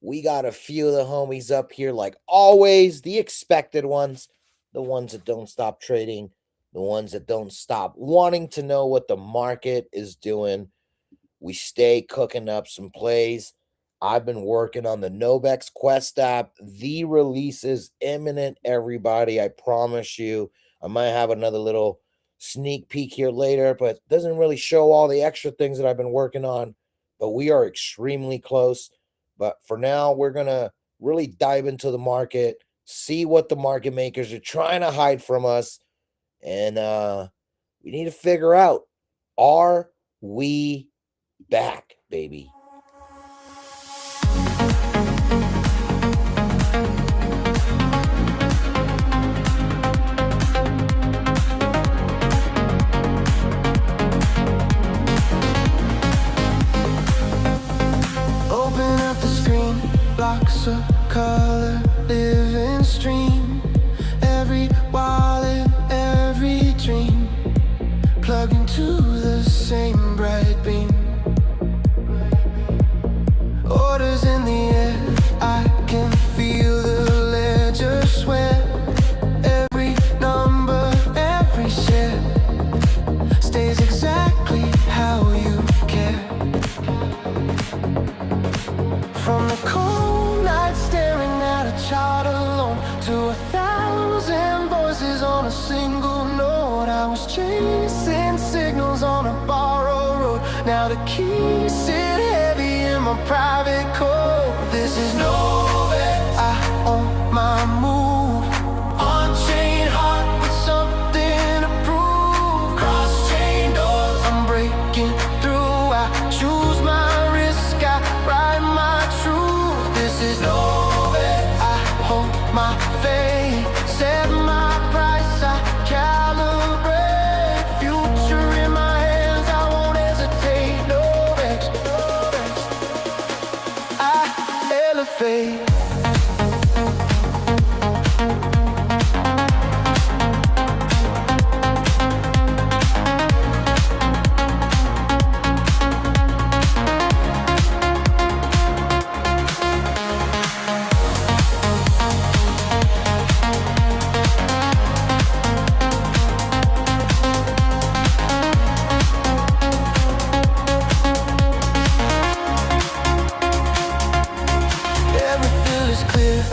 We got a few of the homies up here, like always, the expected ones, the ones that don't stop trading, the ones that don't stop wanting to know what the market is doing. We stay cooking up some plays. I've been working on the Novex Quest app. The release is imminent, everybody. I promise you. I might have another little sneak peek here later, but it doesn't really show all the extra things that I've been working on. But we are extremely close. But for now, we're going to really dive into the market, see what the market makers are trying to hide from us. And we need to figure out, are we back, baby? Open up the screen, blocks of color, living stream. Every wallet, every dream, plugged into the same bright beam. Orders in the air, I can feel the ledger sweat. Every number, every share stays exactly how you care. From the cold night staring at a chart alone, to 1,000 voices on a single note. I was chasing signals on a borrowed road. Now the keys sit heavy in my private code. This is Novex, I own my move. On-chain heart with something to prove. Cross-chain doors, I'm breaking through. I choose my risk, I ride my truth. This is Novex, I hold my faith. Set my price, I calibrate. Future in my hands, I won't hesitate. Novex, I elevate. Every fill is clear,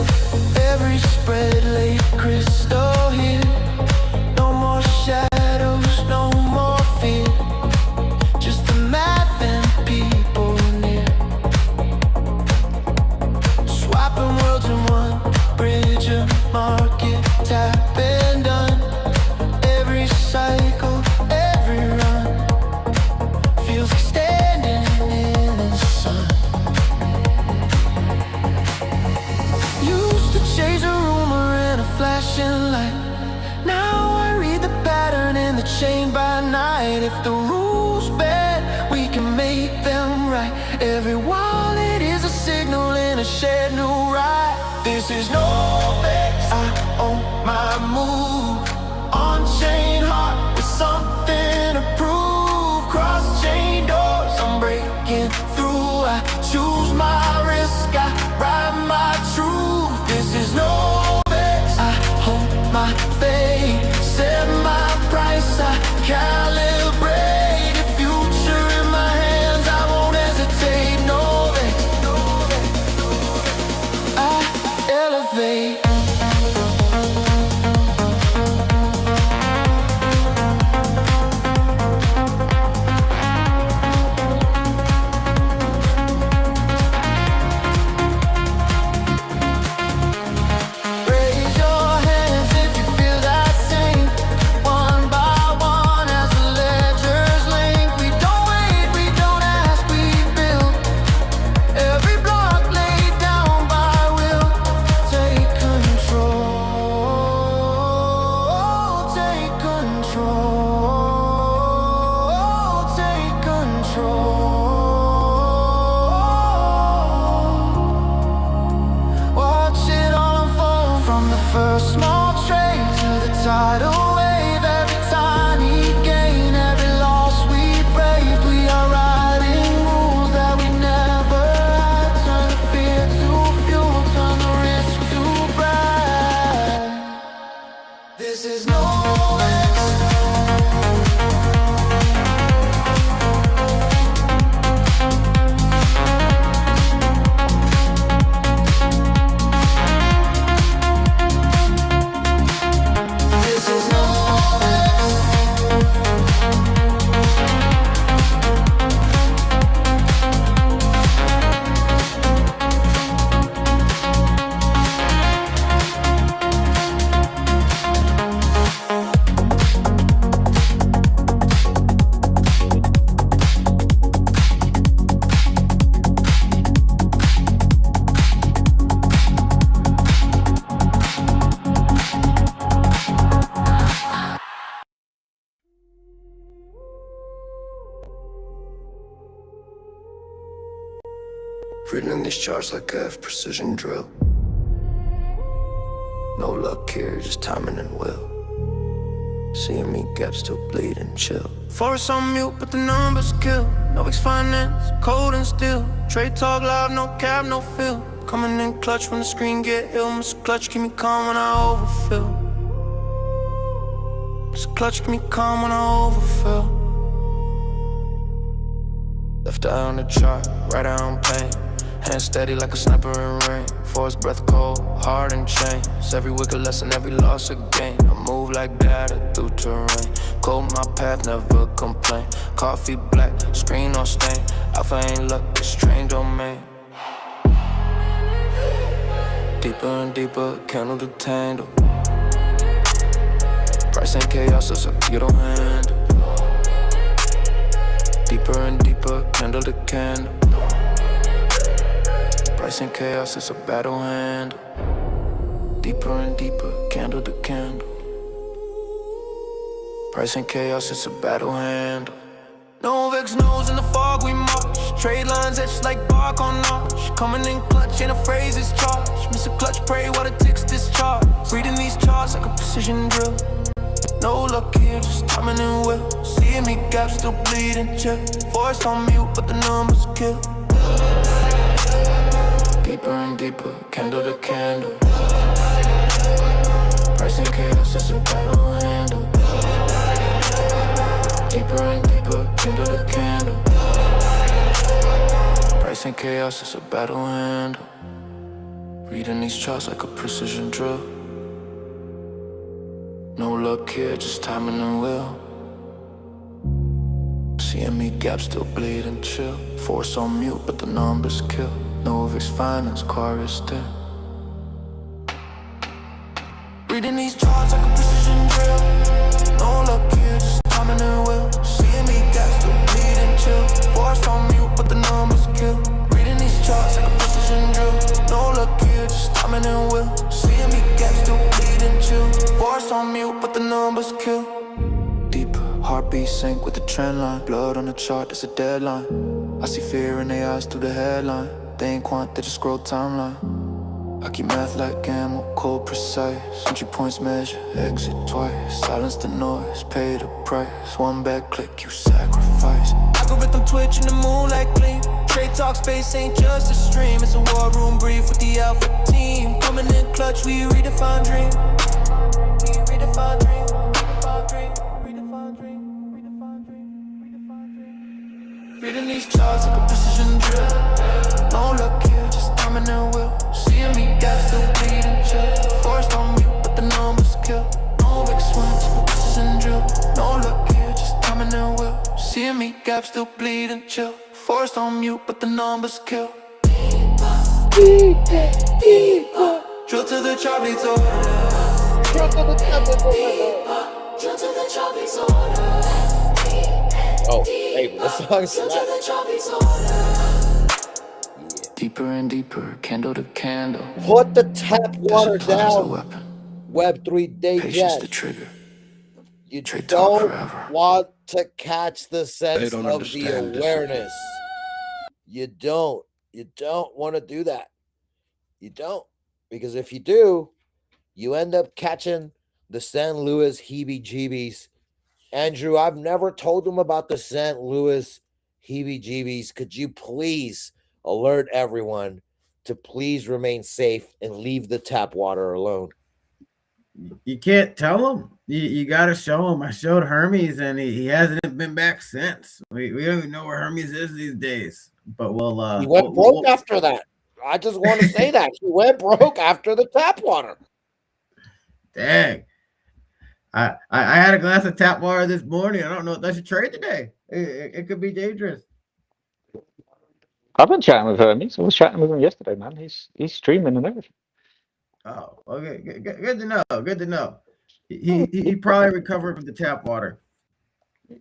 every spread laid crystal here. No more shadows, no more fear, just the math and people near. Swapping worlds in one bridge of market, tap and done. Every cycle, every run feels like standing in the sun. Used to chase a rumor in a flashing light. Now I read the pattern in the chain by night. If the rules bend, we can make them right. Every wallet is a signal in a shared new ride. This is Novex, I own my move. On-chain heart with something to prove. Cross-chain doors, I'm breaking through. I choose my risk, I ride my truth. This is Novex, I hold my faith. Set my price, I calibrate. The future in my hands, I won't hesitate. Novex, I elevate. Reading these charts like I have precision drill. No luck here, just timing and will. Seeing me gaps still bleed and chill. Forest on mute, but the numbers kill. Novex finance, cold and still. Trade talk loud, no cap, no fill. Coming in clutch when the screen get ill. Mr. Clutch, keep me calm when I overfill. Mr. Clutch, keep me calm when I overfill. Left eye on the chart, right eye on pain. Hand steady like a sniper in rain. Force breath cold, hard and chains. Every wicked lesson, every loss a gain. I move like that through terrain. Cold my path, never complain. Coffee black, screen on stain. Alpha ain't luck, it's strange domain. Deeper and deeper, candle to tangle. Price and chaos, it's a you don't handle. Deeper and deeper, candle to candle. Price and chaos, it's a battle handle. Deeper and deeper, candle to candle. Price and chaos, it's a battle handle. Novex knows in the fog we march. Trade lines etched like bark on notch. Coming in clutch, ain't a phrase is charged. Mr. Clutch, pray while the ticks discharge. Reading these charts like a precision drill. No luck here, just timing and will. Seeing me gaps still bleeding, chill. Voice on mute, but the numbers kill. Deeper and deeper, candle to candle. Price and chaos, it's a battle handle. Deeper and deeper, candle to candle. Price and chaos, it's a battle handle. Reading these charts like a precision drill. No luck here, just timing and will. Seeing me gaps still bleed and chill. Force on mute, but the numbers kill. Novex finance, car is still. Reading these charts like a precision drill. No luck here, just timing and will. Seeing me gaps still bleed and chill. Force on mute, but the numbers kill. Reading these charts like a precision drill. No luck here, just timing and will. Seeing me gaps still bleed and chill. Force on mute, but the numbers kill. Deeper, heartbeat sync with the trend line. Blood on the chart, there's a deadline. I see fear in their eyes through the headline. They ain't quant, they just scroll timeline. I keep math like ammo, cold precise. Entry points measure, exit twice. Silence the noise, pay the price. One bad click, you sacrifice. Algorithm twitch in the moonlight gleam. Trade talk space ain't just a stream. It's a war room brief with the alpha team. Coming in clutch, we redefine dream. We redefine dream. Redefine dream. Redefine dream. Redefine dream. Redefine dream. Reading these charts like a precision drill. No luck here, just timing and will. Seeing me gaps still bleeding, chill. Forced on mute, but the numbers kill. No big swings, no precision drill. No luck here, just timing and will. Seeing me gaps still bleeding, chill. Forced on mute, but the numbers kill. Deeper, deeper. Drill to the chart bleeds order. Drill to the chart bleeds order. Drill to the chart bleeds order. Oh, hey, but this song's Drill to the chart bleeds order. Deeper and deeper, candle to candle. Put the tap water Discipline's the down. weapon. Web3 Patience Digest. the trigger. You Trade talk don't forever. want to catch the sense don't of the understand this. awareness. You don't. You don't want to do that. You don't. Because if you do, you end up catching the St. Louis heebie-jeebies. Andrew, I've never told them about the St. Louis heebie-jeebies. Could you please alert everyone to please remain safe and leave the tap water alone? You can't tell him. You got to show him. I showed Hermes, and he hasn't been back since. We don't even know where Hermes is these days. But we'll. He went broke after that. I just want to say that he went broke after the tap water. Dang. I had a glass of tap water this morning. I don't know if I should trade today. It could be dangerous. I've been chatting with Hermes. I was chatting with him yesterday, man. He's streaming and everything. Oh, okay. Good to know. Good to know. He probably recovered from the tap water.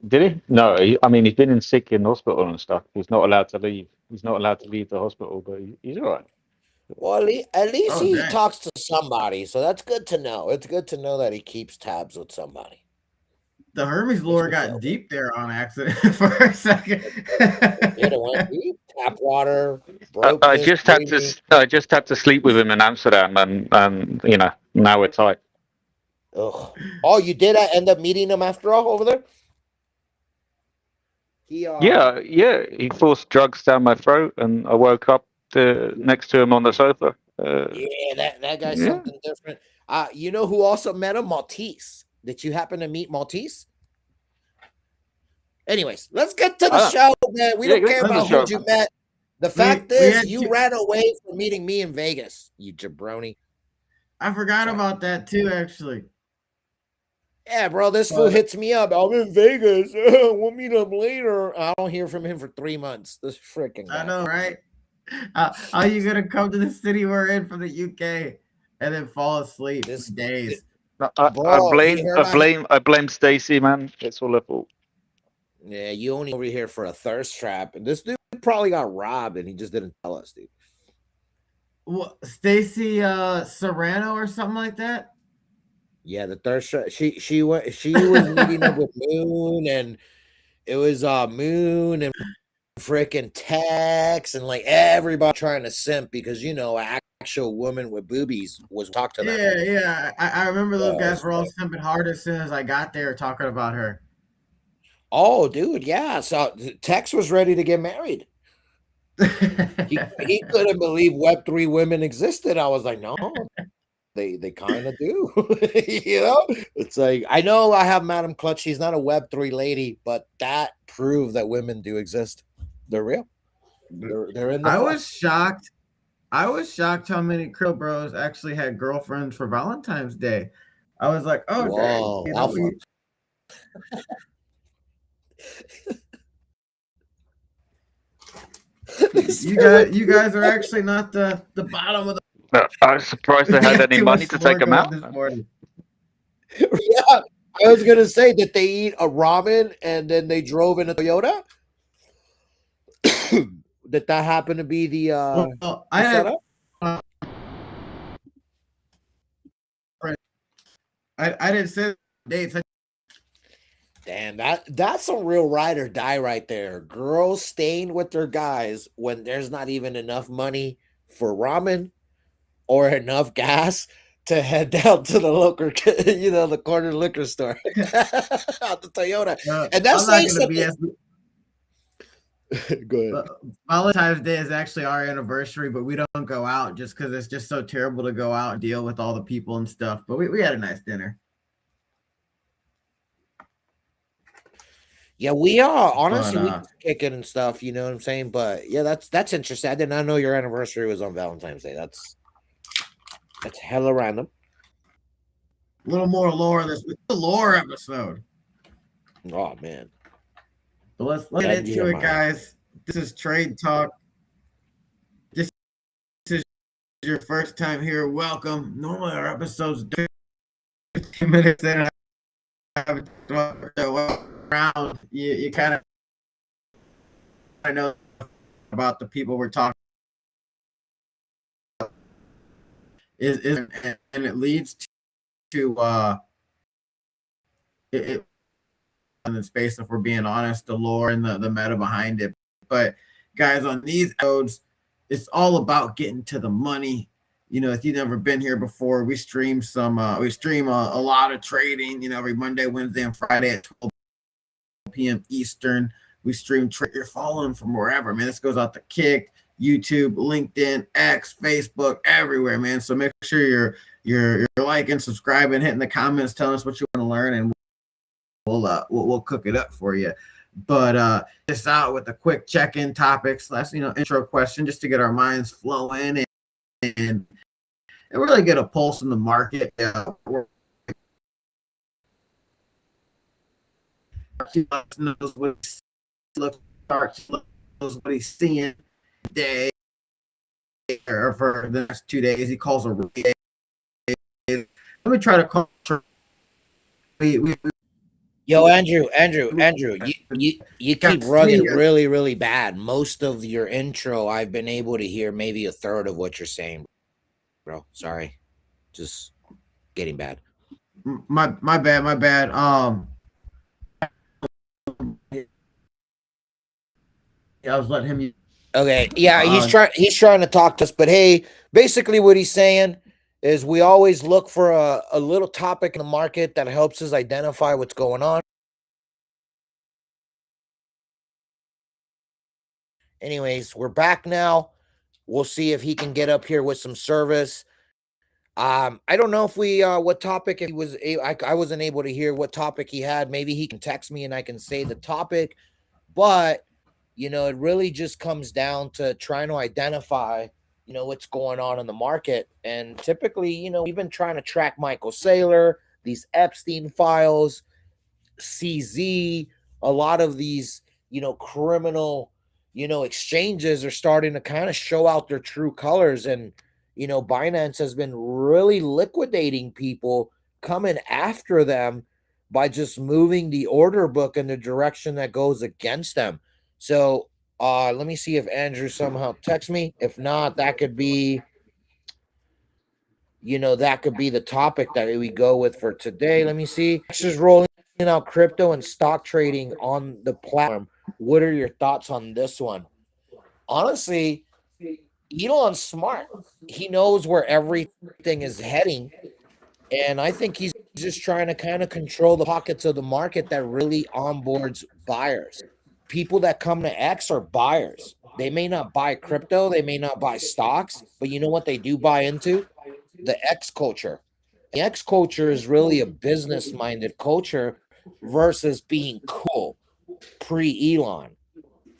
Did he? No, I mean, he's been sick in hospital and stuff. He's not allowed to leave. He's not allowed to leave the hospital, but he's all right. Well, at least Oh, he dang. talks to somebody, so that's good to know. It's good to know that he keeps tabs with somebody. The Hermes Makes lore me got feel good. deep there on accident for a second. It went deep. Tap water, I brokenness, just had to. dreaming. I just had to sleep with him in Amsterdam, and now we're tight. Ugh. Oh, you did end up meeting him after all over there? He Yeah, yeah. He forced drugs down my throat, and I woke up next to him on the sofa. Yeah, that guy's Yeah. something different. You know who also met him? Maltese. Did you happen to meet Maltese? Anyways, let's get to the I don't, show, man. We yeah, don't go care to the about who show, you man. met. The fact We is, had you ran away from meeting me in Vegas, you jabroni. I forgot Sorry. about that too, actually. Yeah, bro, this fool But hits me up. I'm in Vegas. We'll meet up later. I don't hear from him for 3 months. This freaking I guy. know, right? How you gonna come to the city we're in from the UK and then fall asleep This, for days? No, I, I bro, he blame, heard I I had. blame, I blame Stacy, man. It's all her fault. Yeah, you only over here for a thirst trap. And this dude probably got robbed and he just didn't tell us, dude. What, Stacy Serrano or something like that? Yeah, the thirst trap. She was meeting up with Moon, and it was Moon and freaking Tex and like everybody trying to simp because an actual woman with boobies was talk to them. Yeah. I remember those Yeah, guys were all simping hard as soon as I got there talking about her. oh, dude, yeah. So Tex was ready to get married. He couldn't believe Web3 women existed. I was like, no, they kind of do. It's like I know I have Madam Clutch. She's not a Web3 lady, but that proved that women do exist. They're real. They're in the I flesh. was shocked. I was shocked how many Krill Bros actually had girlfriends for Valentine's Day. I was like, oh dang, Whoa, alpha. you guys are actually not the bottom of the. No, I was surprised they You had got any too money much to more take him going out. this morning. Yeah, I was gonna say that they eat a ramen and then they drove in a Toyota. That happened to be Well, the I had setup. I didn't say dates. Damn, that's some real ride or die right there. Girls staying with their guys when there's not even enough money for ramen or enough gas to head down to the local, the corner liquor store out the Toyota. And that's I'm not saying gonna something. BS. Go ahead. Valentine's Day is actually our anniversary, but we don't go out just because it's just so terrible to go out and deal with all the people and stuff. But we had a nice dinner. Yeah, we are honestly we But just kick it and stuff. You know what I'm saying? But yeah, that's interesting. I did not know your anniversary was on Valentine's Day. That's hella random. a little more lore this the lore episode. Oh man, So let's get that you into it, mind. guys. This is Trade Talk. This is your first time here. Welcome. Normally our episodes do 15 minutes in. Around you kind of know about the people we're talking is and it leads to it in the space, if we're being honest, the lore and the meta behind it. But guys, on these episodes, it's all about getting to the money. If you've never been here before, we stream a lot of trading, every Monday, Wednesday, and Friday at 12 p.m. Eastern. We stream trade. You're following from wherever, man. This goes out to Kick, YouTube, LinkedIn, X, Facebook, everywhere, man. So make sure you're liking, subscribing, hitting the comments, telling us what you want to learn, and we'll cook it up for you. But this out with a quick check-in topics, intro question, just to get our minds flowing and really get a pulse in the market. Knows what he's seeing today or for the next 2 days. He calls a day. Let me try to call. Yo, Andrew, you keep rugging really, really bad. Most of your intro, I've been able to hear maybe a third of what you're saying, bro. Sorry, just getting bad. My bad. I was letting him. Okay, yeah, Uh, he's trying to talk to us, but hey, basically what he's saying is we always look for a little topic in the market that helps us identify what's going on. Anyways, we're back now. We'll see if he can get up here with some service. I don't know if we what topic if he was I wasn't able to hear what topic he had. Maybe he can text me and I can say the topic, but it really just comes down to trying to identify, what's going on in the market. And typically, we've been trying to track Michael Saylor, these Epstein files, CZ, a lot of these, criminal, exchanges are starting to kind of show out their true colors. And, Binance has been really liquidating people, coming after them by just moving the order book in the direction that goes against them. So let me see if Andrew somehow texts me. If not, that could be the topic that we go with for today. Let me see. Next is rolling out crypto and stock trading on the platform. What are your thoughts on this one? Honestly, Elon's smart. He knows where everything is heading. And I think he's just trying to kind of control the pockets of the market that really onboards buyers. People that come to X are buyers. They may not buy crypto, they may not buy stocks, but you know what they do buy into? The X culture. The X culture is really a business minded culture versus being cool pre Elon.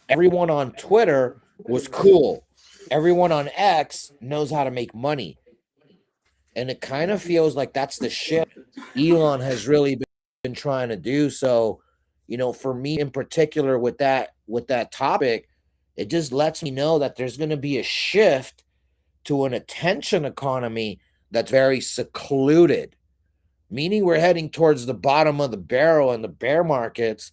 Everyone on Twitter was cool. Everyone on X knows how to make money. And it kind of feels like that's the shift Elon has really been trying to do. So, for me in particular with that topic, it just lets me know that there's going to be a shift to an attention economy that's very secluded, meaning we're heading towards the bottom of the barrel in the bear markets,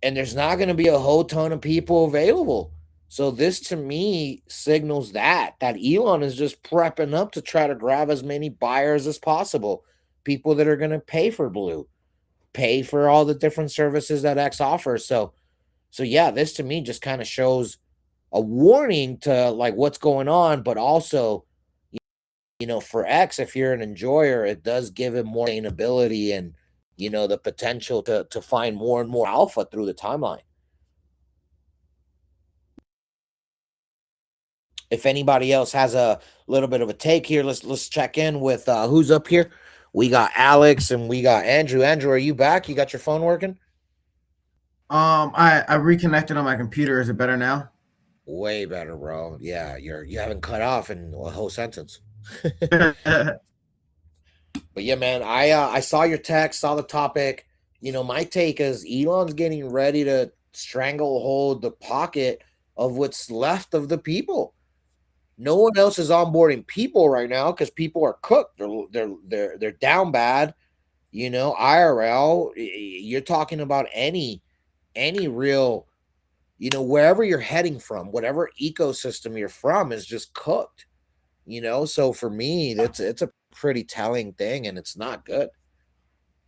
and there's not going to be a whole ton of people available. So this to me signals that Elon is just prepping up to try to grab as many buyers as possible, people that are going to pay for Blue, pay for all the different services that X offers. So yeah, this to me just kind of shows a warning to like what's going on, but also for X, if you're an enjoyer, it does give him more sustainability and the potential to find more and more alpha through the timeline. If anybody else has a little bit of a take here, let's check in with who's up here. We got Alex and we got Andrew. Andrew, are you back? You got your phone working? I reconnected on my computer. Is it better now? Way better, bro. Yeah, you haven't cut off in a whole sentence. But yeah, man, I saw your text, saw the topic. My take is Elon's getting ready to stranglehold the pocket of what's left of the people. No one else is onboarding people right now because people are cooked. They're down bad. IRL. You're talking about any real, wherever you're heading from, whatever ecosystem you're from is just cooked. So for me, it's a pretty telling thing, and it's not good.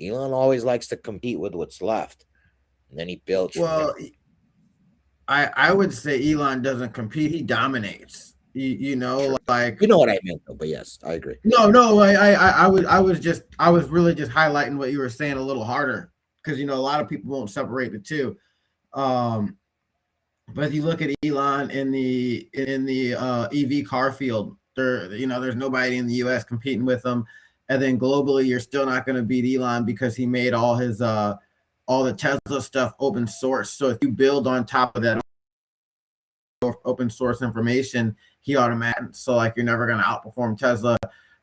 Elon always likes to compete with what's left, and then he builds from there. Well, I would say Elon doesn't compete. He dominates. True. Like You know what I meant, though. But yes, I agree. no. I was really just highlighting what you were saying a little harder because a lot of people won't separate the two. Um, but if you look at Elon in the EV car field, there's nobody in the U.S. competing with him, and then globally, you're still not going to beat Elon because he made all the Tesla stuff open source. So if you build on top of that open source information, he automatically so like you're never going to outperform Tesla.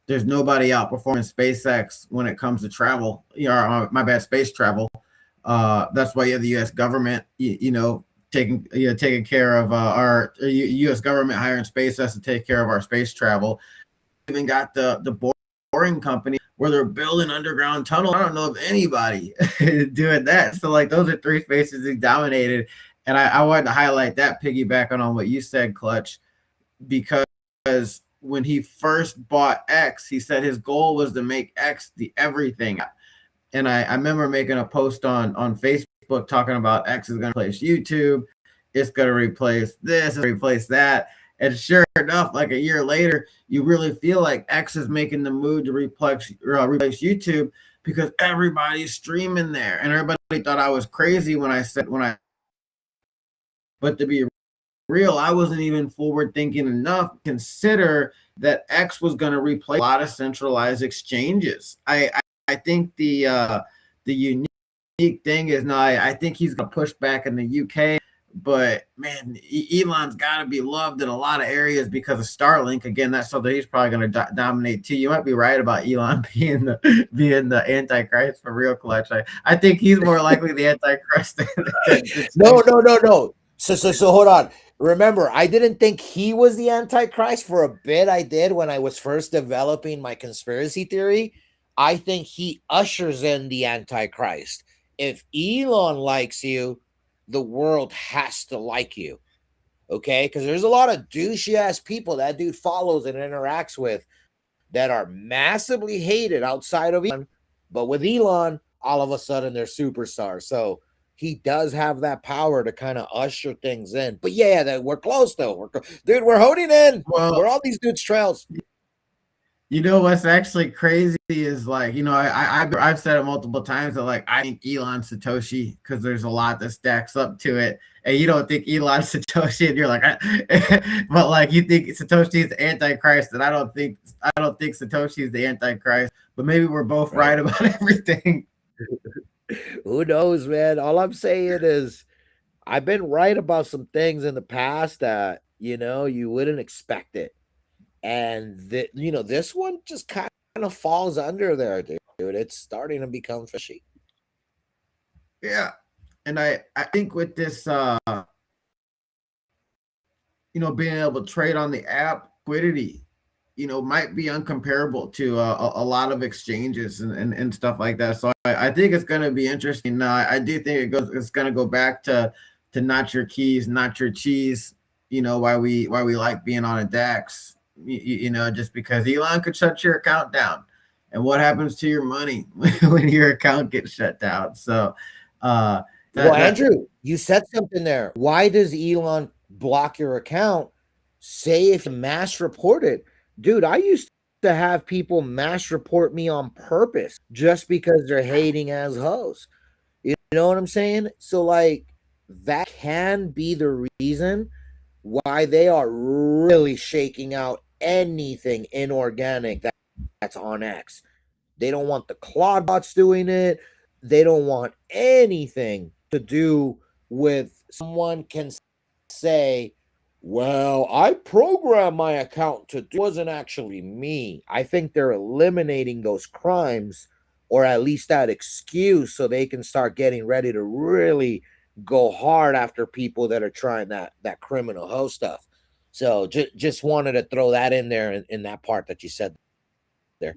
There's nobody outperforming SpaceX when it comes to travel. My bad, space travel. That's why you have the U.S. government, taking care of our U.S. government hiring SpaceX to take care of our space travel. Even got the boring company where they're building underground tunnels. I don't know of anybody doing that. So like those are three spaces he dominated. And I wanted to highlight that, piggybacking on what you said, Clutch, because when he first bought X, he said his goal was to make X the everything. And I remember making a post on Facebook talking about X is going to replace YouTube. it's going to replace this, it's replace that. And sure enough, like a year later, you really feel like X is making the move to replace YouTube because everybody's streaming there, and everybody thought I was crazy when I said when I. But to be real, I wasn't even forward thinking enough to consider that X was going to replace a lot of centralized exchanges. I think the unique thing is now I think he's going to push back in the UK. But man, Elon's got to be loved in a lot of areas because of Starlink. Again, that's something he's probably going to dominate too. You might be right about Elon being the Antichrist for real, Clutch. I think he's more likely the Antichrist than No, no, no, no. So hold on. Remember, I didn't think he was the Antichrist for a bit. I did when I was first developing my conspiracy theory. I think he ushers in the Antichrist. If Elon likes you, the world has to like you. Okay? Because there's a lot of douchey ass people that dude follows and interacts with that are massively hated outside of Elon. But with Elon, all of a sudden they're superstars. So he does have that power to kind of usher things in. But yeah, we're close though. Dude, we're holding in. well, We're on these dudes' trails. you know what's actually crazy is like I've said it multiple times that like I think Elon Satoshi because there's a lot that stacks up to it, and you don't think Elon Satoshi, and you're like, but like you think Satoshi is the Antichrist, and I don't think Satoshi is the Antichrist, but maybe we're both right about everything. Who knows, man? All I'm saying is I've been right about some things in the past that you wouldn't expect it. And this one just kind of falls under there, dude. It's starting to become fishy. Yeah, and I think with this being able to trade on the app liquidity might be uncomparable to a lot of exchanges and stuff like that. So I think it's going to be interesting. I do think it's going to go back to not your keys, not your cheese. Why we like being on a DAX. Just because Elon could shut your account down, and what happens to your money when your account gets shut down? So, well, Andrew, you said something there. Why does Elon block your account? Say if you mass report it, dude. I used to have people mass report me on purpose just because they're hating as hoes. You know what I'm saying? So, like, that can be the reason why they are really shaking out anything inorganic that's on X. They don't want the Claude bots doing it. They don't want anything to do with someone can say, well, I programmed my account to do it wasn't actually me. I think they're eliminating those crimes or at least that excuse so they can start getting ready to really go hard after people that are trying that criminal hoe stuff. So just wanted to throw that in there in that part that you said there.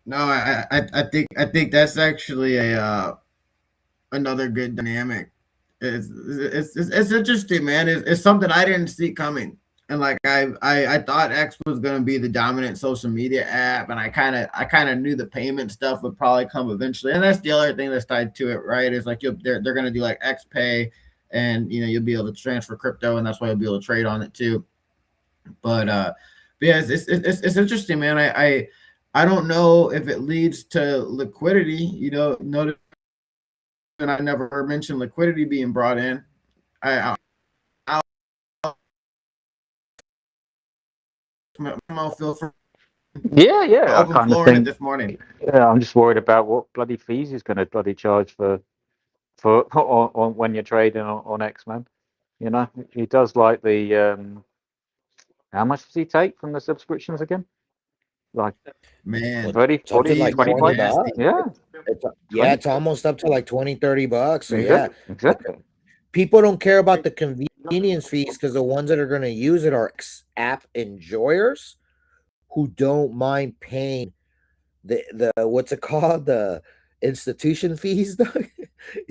No, I think that's actually a another good dynamic. It's interesting, man. It's something I didn't see coming, and like I thought X was gonna be the dominant social media app, and I kind of knew the payment stuff would probably come eventually, and that's the other thing that's tied to it, right? Is like they're gonna do like X Pay, and you'll be able to transfer crypto, and that's why you'll be able to trade on it too. But yeah, it's interesting, man. I don't know if it leads to liquidity. Notice, and I never mentioned liquidity being brought in. I I'll feel for Yeah. I open kind of flooring it think. this morning. Yeah, I'm just worried about what bloody fees he's going to bloody charge for on when you're trading on X, man. He does like the how much does he take from the subscriptions again? Like Man, 30, It's up to 40, he like is 25? 20 nasty. bucks. Yeah, Yeah, 20. it's almost up to like 20-30 bucks. So yeah, Exactly. people don't care about the convenience fees because the ones that are going to use it are app enjoyers who don't mind paying the what's it called, the institution fees.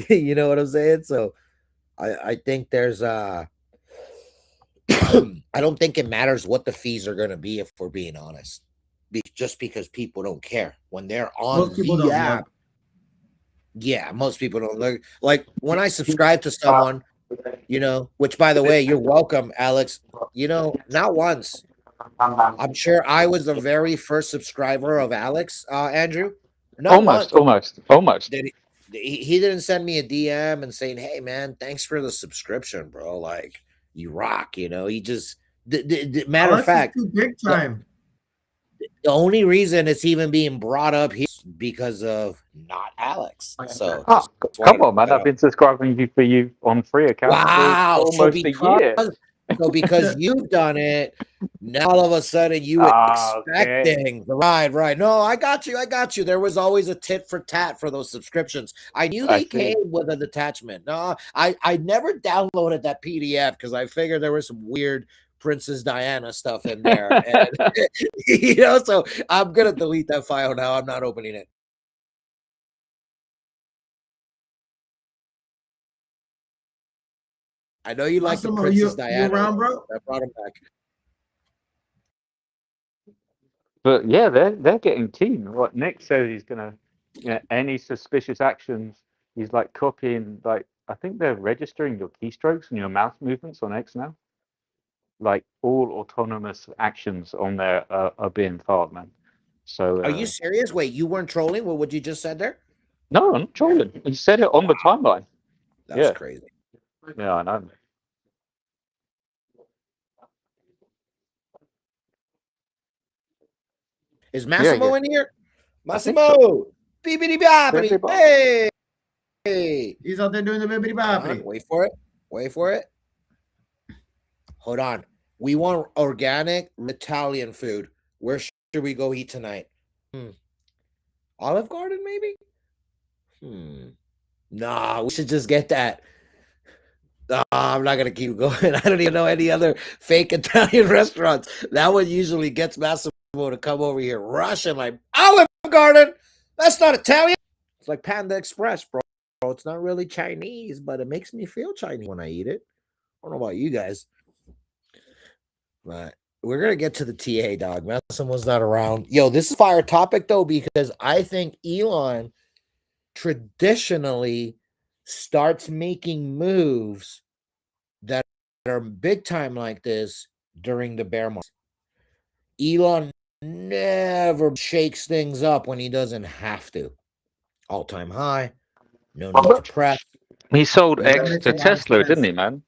You know what I'm saying? So I think there's I don't think it matters what the fees are going to be if we're being honest. Just because people don't care when they're Most on people the don't app. look. Yeah, most people don't look like when I He- subscribe to Uh, someone. Which by the way, you're welcome, Alex. Not once. I'm sure I was the very first subscriber of Alex, Andrew. Not Almost, once almost, almost. did he didn't send me a DM and saying, "Hey man, thanks for the subscription, bro. Like you rock." He just matter of Alex is fact, too big the, time. the only reason it's even being brought up here is because of not Alex. So Oh, just wanted come to on, man! bring I've that up. been subscribing for you on free accounts for Wow. So almost a year. because you've done it, now all of a sudden you Ah, expect okay, things. Right, right. No, I got you. I got you. There was always a tit for tat for those subscriptions. I knew I they see. came with an attachment. No, I never downloaded that PDF because I figured there was some weird Princess Diana stuff in there. And so I'm gonna delete that file now. I'm not opening it. I know you like the Massimo, Princess you Diana around, one. bro? I brought him back. But yeah, they're getting keen. What Nick says he's gonna, any suspicious actions, he's like copying. Like I think they're registering your keystrokes and your mouse movements on X now. Like all autonomous actions on there are being filed, man. So Are you serious? Wait, you weren't trolling with what you just said there? no, I'm not trolling. He said it on the timeline. That's Yeah, crazy. yeah, I know. Is Yeah, yeah, Massimo in here? I think so. Massimo! Beepity boppity. Everybody. Hey! Hey! He's out there doing the bibbity Hold on. boppity. Wait for it. Wait for it. Hold on. We want organic Italian food. Where should we go eat tonight? Olive Garden, maybe? Nah, we should just get that. I'm not gonna keep going. I don't even know any other fake Italian restaurants. That one usually gets Massimo to come over here rushing like Olive Garden. That's not Italian. It's like Panda Express, bro. It's not really Chinese, but it makes me feel Chinese when I eat it. I don't know about you guys, but we're gonna get to the TA dog. Massimo's not around. Yo, this is a fire topic though because I think Elon traditionally starts making moves that are big time like this during the bear market. Elon never shakes things up when he doesn't have to. All time high, no need to press. He sold That X makes a to lot of Tesla, didn't sense. he, man?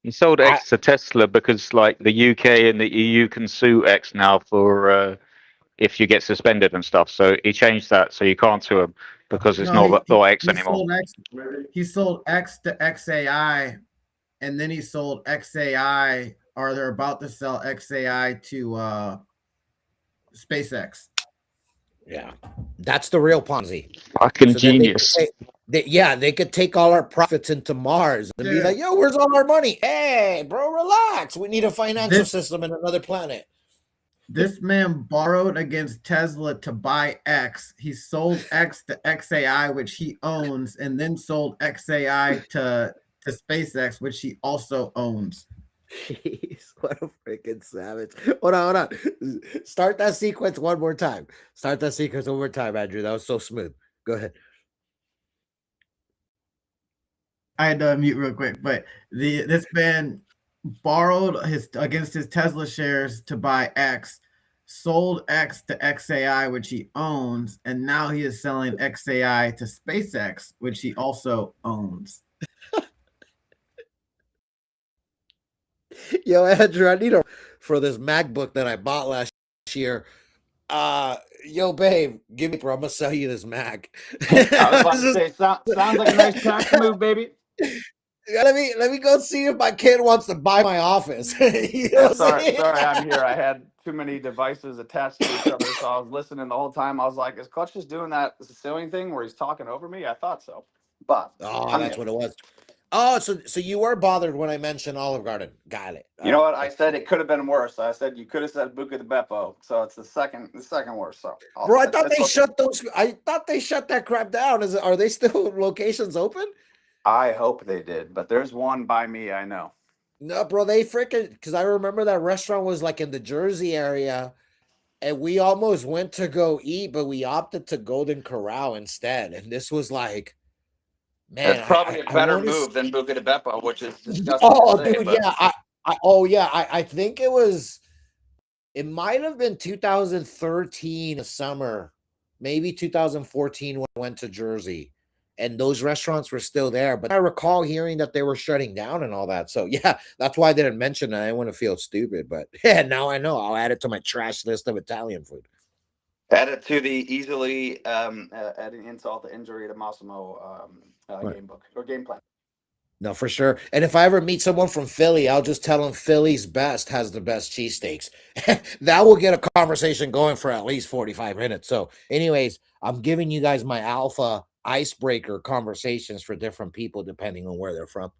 He sold I X to Tesla because like the UK and the EU can sue X now for if you get suspended and stuff. So he changed that so you can't sue him because it's No, he not he, X he anymore. sold X. He sold X to XAI, and then he sold XAI, or they're about to sell XAI to SpaceX. yeah, that's the real Ponzi. Fucking So then they could genius. take, they could take all our profits into Mars and be like, Dude, "Yo, where's all our money? Hey, bro, relax. We need a financial this system in another planet." this man borrowed against Tesla to buy X. He sold X to XAI, which he owns, and then sold XAI to SpaceX, which he also owns. Jeez, what a freaking savage! Hold on. Start that sequence one more time. Start that sequence one more time, Andrew. That was so smooth. Go ahead. I had to unmute real quick, but this man borrowed his against his Tesla shares to buy X, sold X to XAI, which he owns, and now he is selling XAI to SpaceX, which he also owns. Yo, Andrew, I need a for this MacBook that I bought last year. Yo, babe, give me. I'm gonna sell you this Mac. I was about to say, sounds like a nice tax move, baby. Let me go see if my kid wants to buy my office. You know Yeah, what I'm saying? sorry, I'm here. I had too many devices attached to each other, so I was listening the whole time. I was like, is Clutch just doing that Sicilian thing where he's talking over me? I thought so, but Oh, I'm that's here. what it was. Oh, so you were bothered when I mentioned Olive Garden. Got it. You know what? I said it could have been worse. I said you could have said Buca de Beppo, so it's the second worst. So Bro, I thought it's they okay. shut those. I thought they shut that crap down. Are they still locations open? I hope they did, but there's one by me. I know. No, bro, they freaking because I remember that restaurant was like in the Jersey area, and we almost went to go eat, but we opted to Golden Corral instead. And this was like Man, That's probably a I better want to. move than Buca de Beppo, which is disgusting to Oh, say, dude, but yeah. Oh, yeah. I think it was. It might have been 2013 summer, maybe 2014 when I went to Jersey, and those restaurants were still there. But I recall hearing that they were shutting down and all that. So yeah, that's why I didn't mention it. I didn't want to feel stupid. But yeah, now I know. I'll add it to my trash list of Italian food. add it to the easily adding insult to injury to Massimo Right. game book or game plan. No, for sure. And if I ever meet someone from Philly, I'll just tell them Philly's best has the best cheesesteaks. That will get a conversation going for at least 45 minutes. So, anyways, I'm giving you guys my alpha icebreaker conversations for different people depending on where they're from.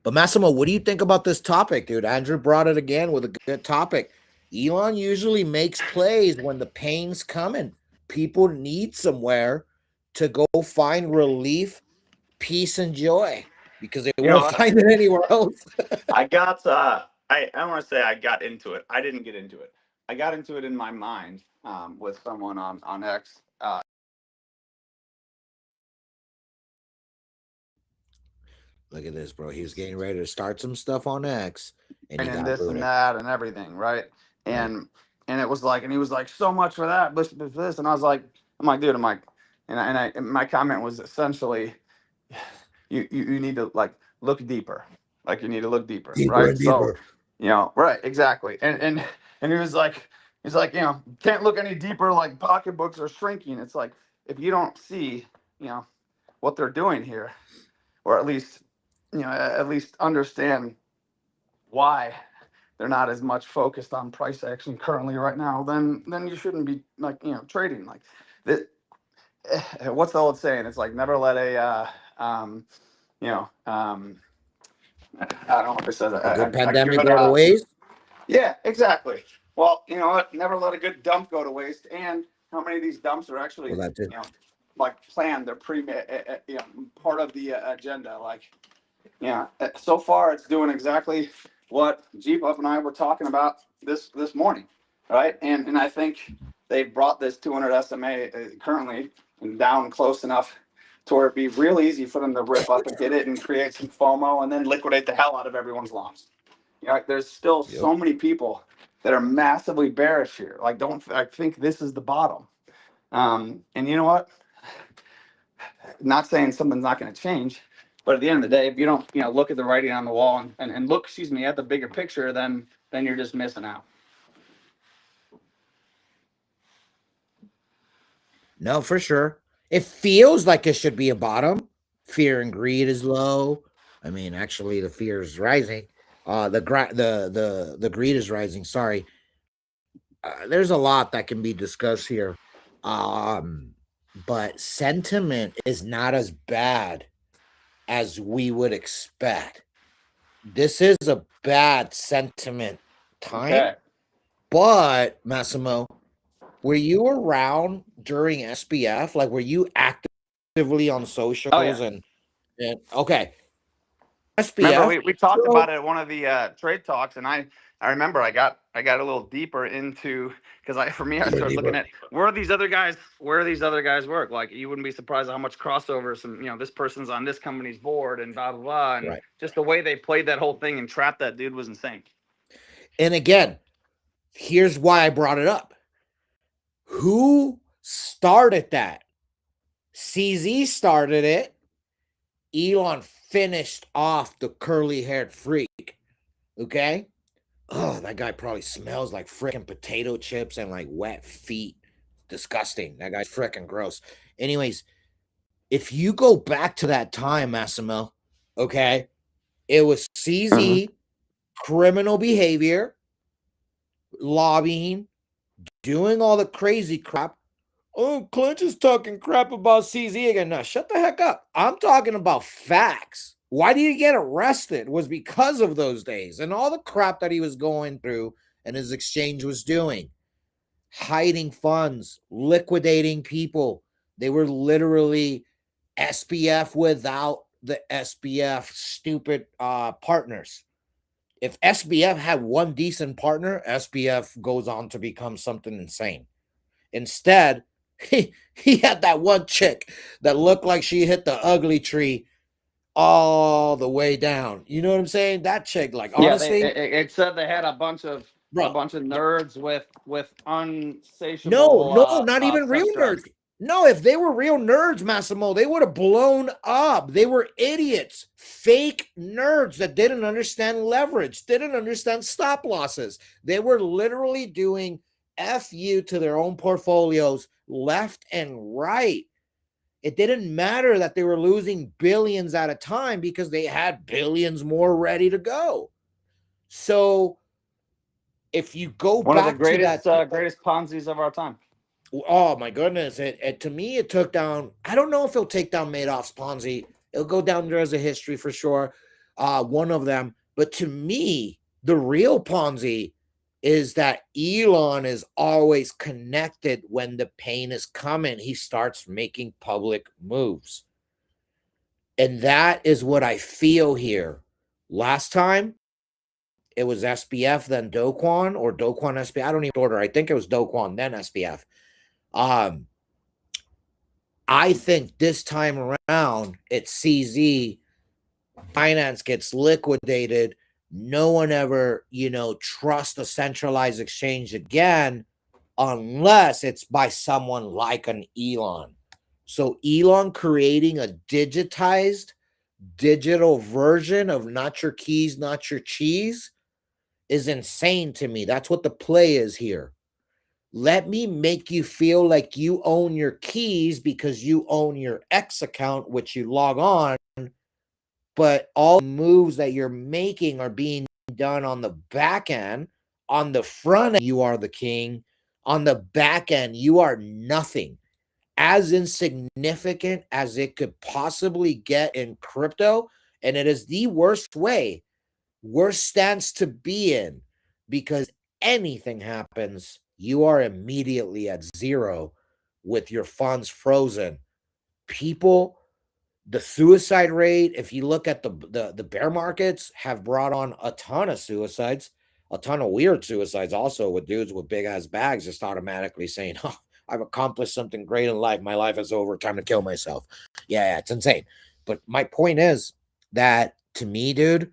But Massimo, what do you think about this topic, dude? Andrew brought it again with a good topic. Elon usually makes plays when the pain's coming. People need somewhere to go find relief, peace, and joy because they You know won't what? find it anywhere else. I got I don't want to say I got into it. I didn't get into it. I got into it in my mind with someone on X. Look at this, bro. He was getting ready to start some stuff on X, and he And got this and booted. that and everything, right? Right. And it was like, and he was like, so much for that, this, and I was like, I'm like, dude, I'm like, and my comment was essentially, you need to like look deeper, like you need to look deeper, Deeper right? and So, deeper. right, exactly, and he was like, he's like, can't look any deeper, like pocketbooks are shrinking. It's like if you don't see, what they're doing here, or at least, at least understand why they're not as much focused on price action currently right now, then you shouldn't be like trading like that. What's the old saying? It's like never let you know um, I don't know if it says A good a pandemic good go to waste. yeah, exactly. Well, you know what? Never let a good dump go to waste. And how many of these dumps are actually Well, that's it. like planned? They're part of the agenda. Like yeah, so far it's doing exactly what Jeep Up and I were talking about this morning, right? And I think they've brought this 200 SMA currently down close enough to where it'd be real easy for them to rip up and hit it and create some FOMO and then liquidate the hell out of everyone's lawns. There's still Yep. so many people that are massively bearish here. Like, don't I think this is the bottom? And you know what? Not saying something's not going to change, but at the end of the day, if you don't, look at the writing on the wall and look, excuse me, at the bigger picture, then you're just missing out. No, for sure. It feels like it should be a bottom. Fear and greed is low. I mean, actually, the fear is rising. The greed is rising. Sorry. There's a lot that can be discussed here. Um, but sentiment is not as bad as we would expect. This is a bad sentiment time, Okay. but Massimo, were you around during SBF? Like, were you actively on Oh socials yeah. and okay, Remember SBF? we talked So about it at one of the trade talks, and I remember I got a little deeper into because for me I deeper, started looking deeper. at where are these other guys work. Like you wouldn't be surprised how much crossover some this person's on this company's board and blah blah blah, and Right. just the way they played that whole thing and trapped that dude was insane. And again, here's why I brought it up. Who started that? CZ started it. Elon finished off the curly haired freak. Okay. Oh, that guy probably smells like freaking potato chips and like wet feet. Disgusting. That guy's freaking gross. Anyways, if you go back to that time, Massimo, okay, it was Mm-hmm. CZ, criminal behavior, lobbying, doing all the crazy crap. Oh, Clint is talking crap about CZ again. Now, shut the heck up. I'm talking about facts. Why did he get arrested? Was because of those days and all the crap that he was going through and his exchange was doing. Hiding funds, liquidating people. They were literally SBF without the SBF stupid partners. If SBF had one decent partner, SBF goes on to become something insane. Instead, he had that one chick that looked like she hit the ugly tree all the way down. You know what I'm saying? That chick, like, Yeah, honestly, it said they had a bro, bunch of nerds with no, unsatiable no, not even real sex drive. nerds. No, if they were real nerds, Massimo, they would have blown up. They were idiots, fake nerds that didn't understand leverage, didn't understand stop losses. They were literally doing FU to their own portfolios left and right. It didn't matter that they were losing billions at a time because they had billions more ready to go. So if you go One of the back to greatest that, greatest Ponzi's of our time. oh my goodness, it to me it took down. I don't know if it'll take down Madoff's Ponzi. It'll go down there as a history for sure. One of them, but to me, the real Ponzi is that Elon is always connected when the pain is coming. He starts making public moves. And that is what I feel here. Last time it was SBF, then Doquan, or Doquan SBF. I don't even order. I think it was Doquan, then SBF. Um, I think this time around it's CZ. Finance gets liquidated. No one ever, trusts a centralized exchange again unless it's by someone like an Elon. So Elon creating a digitized digital version of not your keys, not your cheese is insane to me. That's what the play is here. Let me make you feel like you own your keys because you own your X account, which you log on, but all moves that you're making are being done on the back end. On the front end, you are the king. On the back end, you are nothing. As insignificant as it could possibly get in crypto. And it is the worst stance to be in, because anything happens, you are immediately at zero with your funds frozen. People, the suicide rate, if you look at the bear markets, have brought on a ton of suicides, a ton of weird suicides also, with dudes with big ass bags just automatically saying, oh, I've accomplished something great in life, my life is over, time to kill myself. Yeah, it's insane. But my point is that, to me, dude,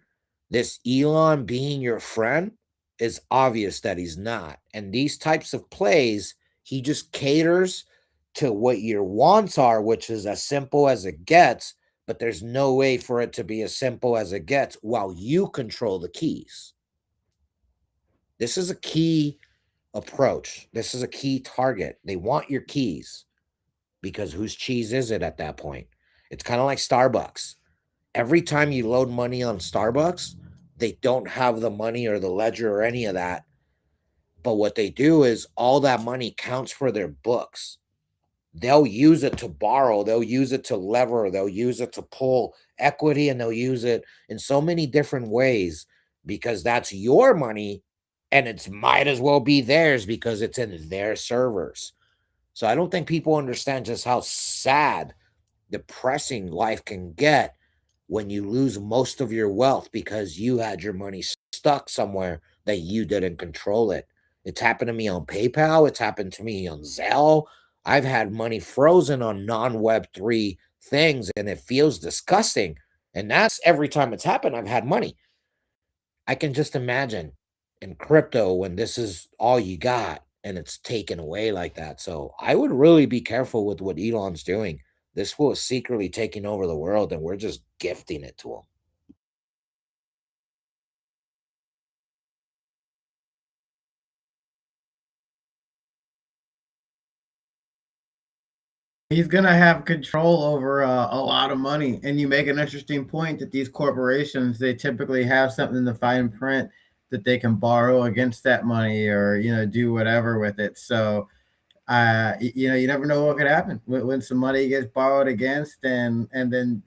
this Elon being your friend is obvious that he's not. And these types of plays, he just caters to what your wants are, which is as simple as it gets, but there's no way for it to be as simple as it gets while you control the keys. This is a key approach. This is a key target. They want your keys because whose cheese is it at that point? It's kind of like Starbucks. Every time you load money on Starbucks, they don't have the money or the ledger or any of that. But what they do is all that money counts for their books. They'll use it to borrow, they'll use it to lever, they'll use it to pull equity, and they'll use it in so many different ways because that's your money and it's might as well be theirs because it's in their servers. So I don't think people understand just how sad, depressing life can get when you lose most of your wealth because you had your money stuck somewhere that you didn't control it. It's happened to me on PayPal. It's happened to me on Zelle. I've had money frozen on non Web3 things and it feels disgusting. And that's every time it's happened, I've had money. I can just imagine in crypto when this is all you got and it's taken away like that. So I would really be careful with what Elon's doing. This fool is secretly taking over the world and we're just gifting it to him. He's gonna have control over a lot of money, and you make an interesting point that these corporations, they typically have something in the fine print that they can borrow against that money, or do whatever with it. So you never know what could happen when some money gets borrowed against, and then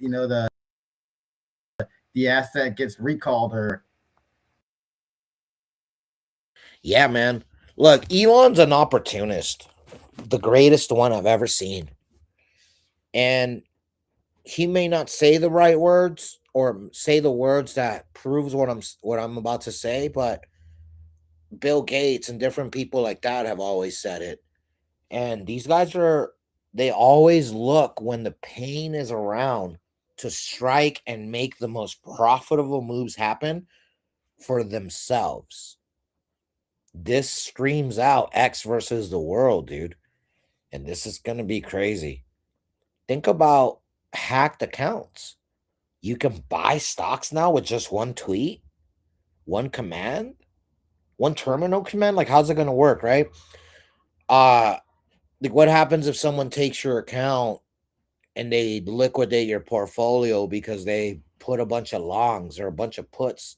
the asset gets recalled. Or Yeah, man. Look, Elon's an opportunist, the greatest one I've ever seen. And he may not say the right words or say the words that proves what I'm about to say, but Bill Gates and different people like that have always said it. And these guys they always look when the pain is around to strike and make the most profitable moves happen for themselves. This screams out X versus the world, dude. And this is going to be crazy. Think about hacked accounts. You can buy stocks now with just one tweet, one command, one terminal command. Like, how's it going to work, right? Like, what happens if someone takes your account and they liquidate your portfolio because they put a bunch of longs or a bunch of puts?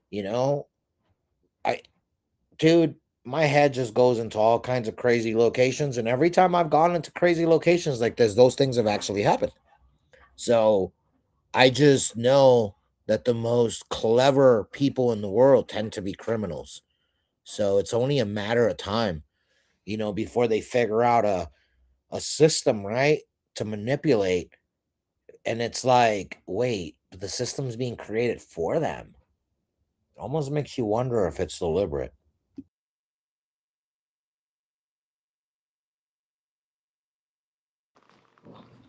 You know, I, dude, my head just goes into all kinds of crazy locations. And every time I've gone into crazy locations like this, those things have actually happened. So I just know that the most clever people in the world tend to be criminals. So it's only a matter of time, before they figure out a system, right, to manipulate. And it's like, wait, but the system's being created for them. It almost makes you wonder if it's deliberate.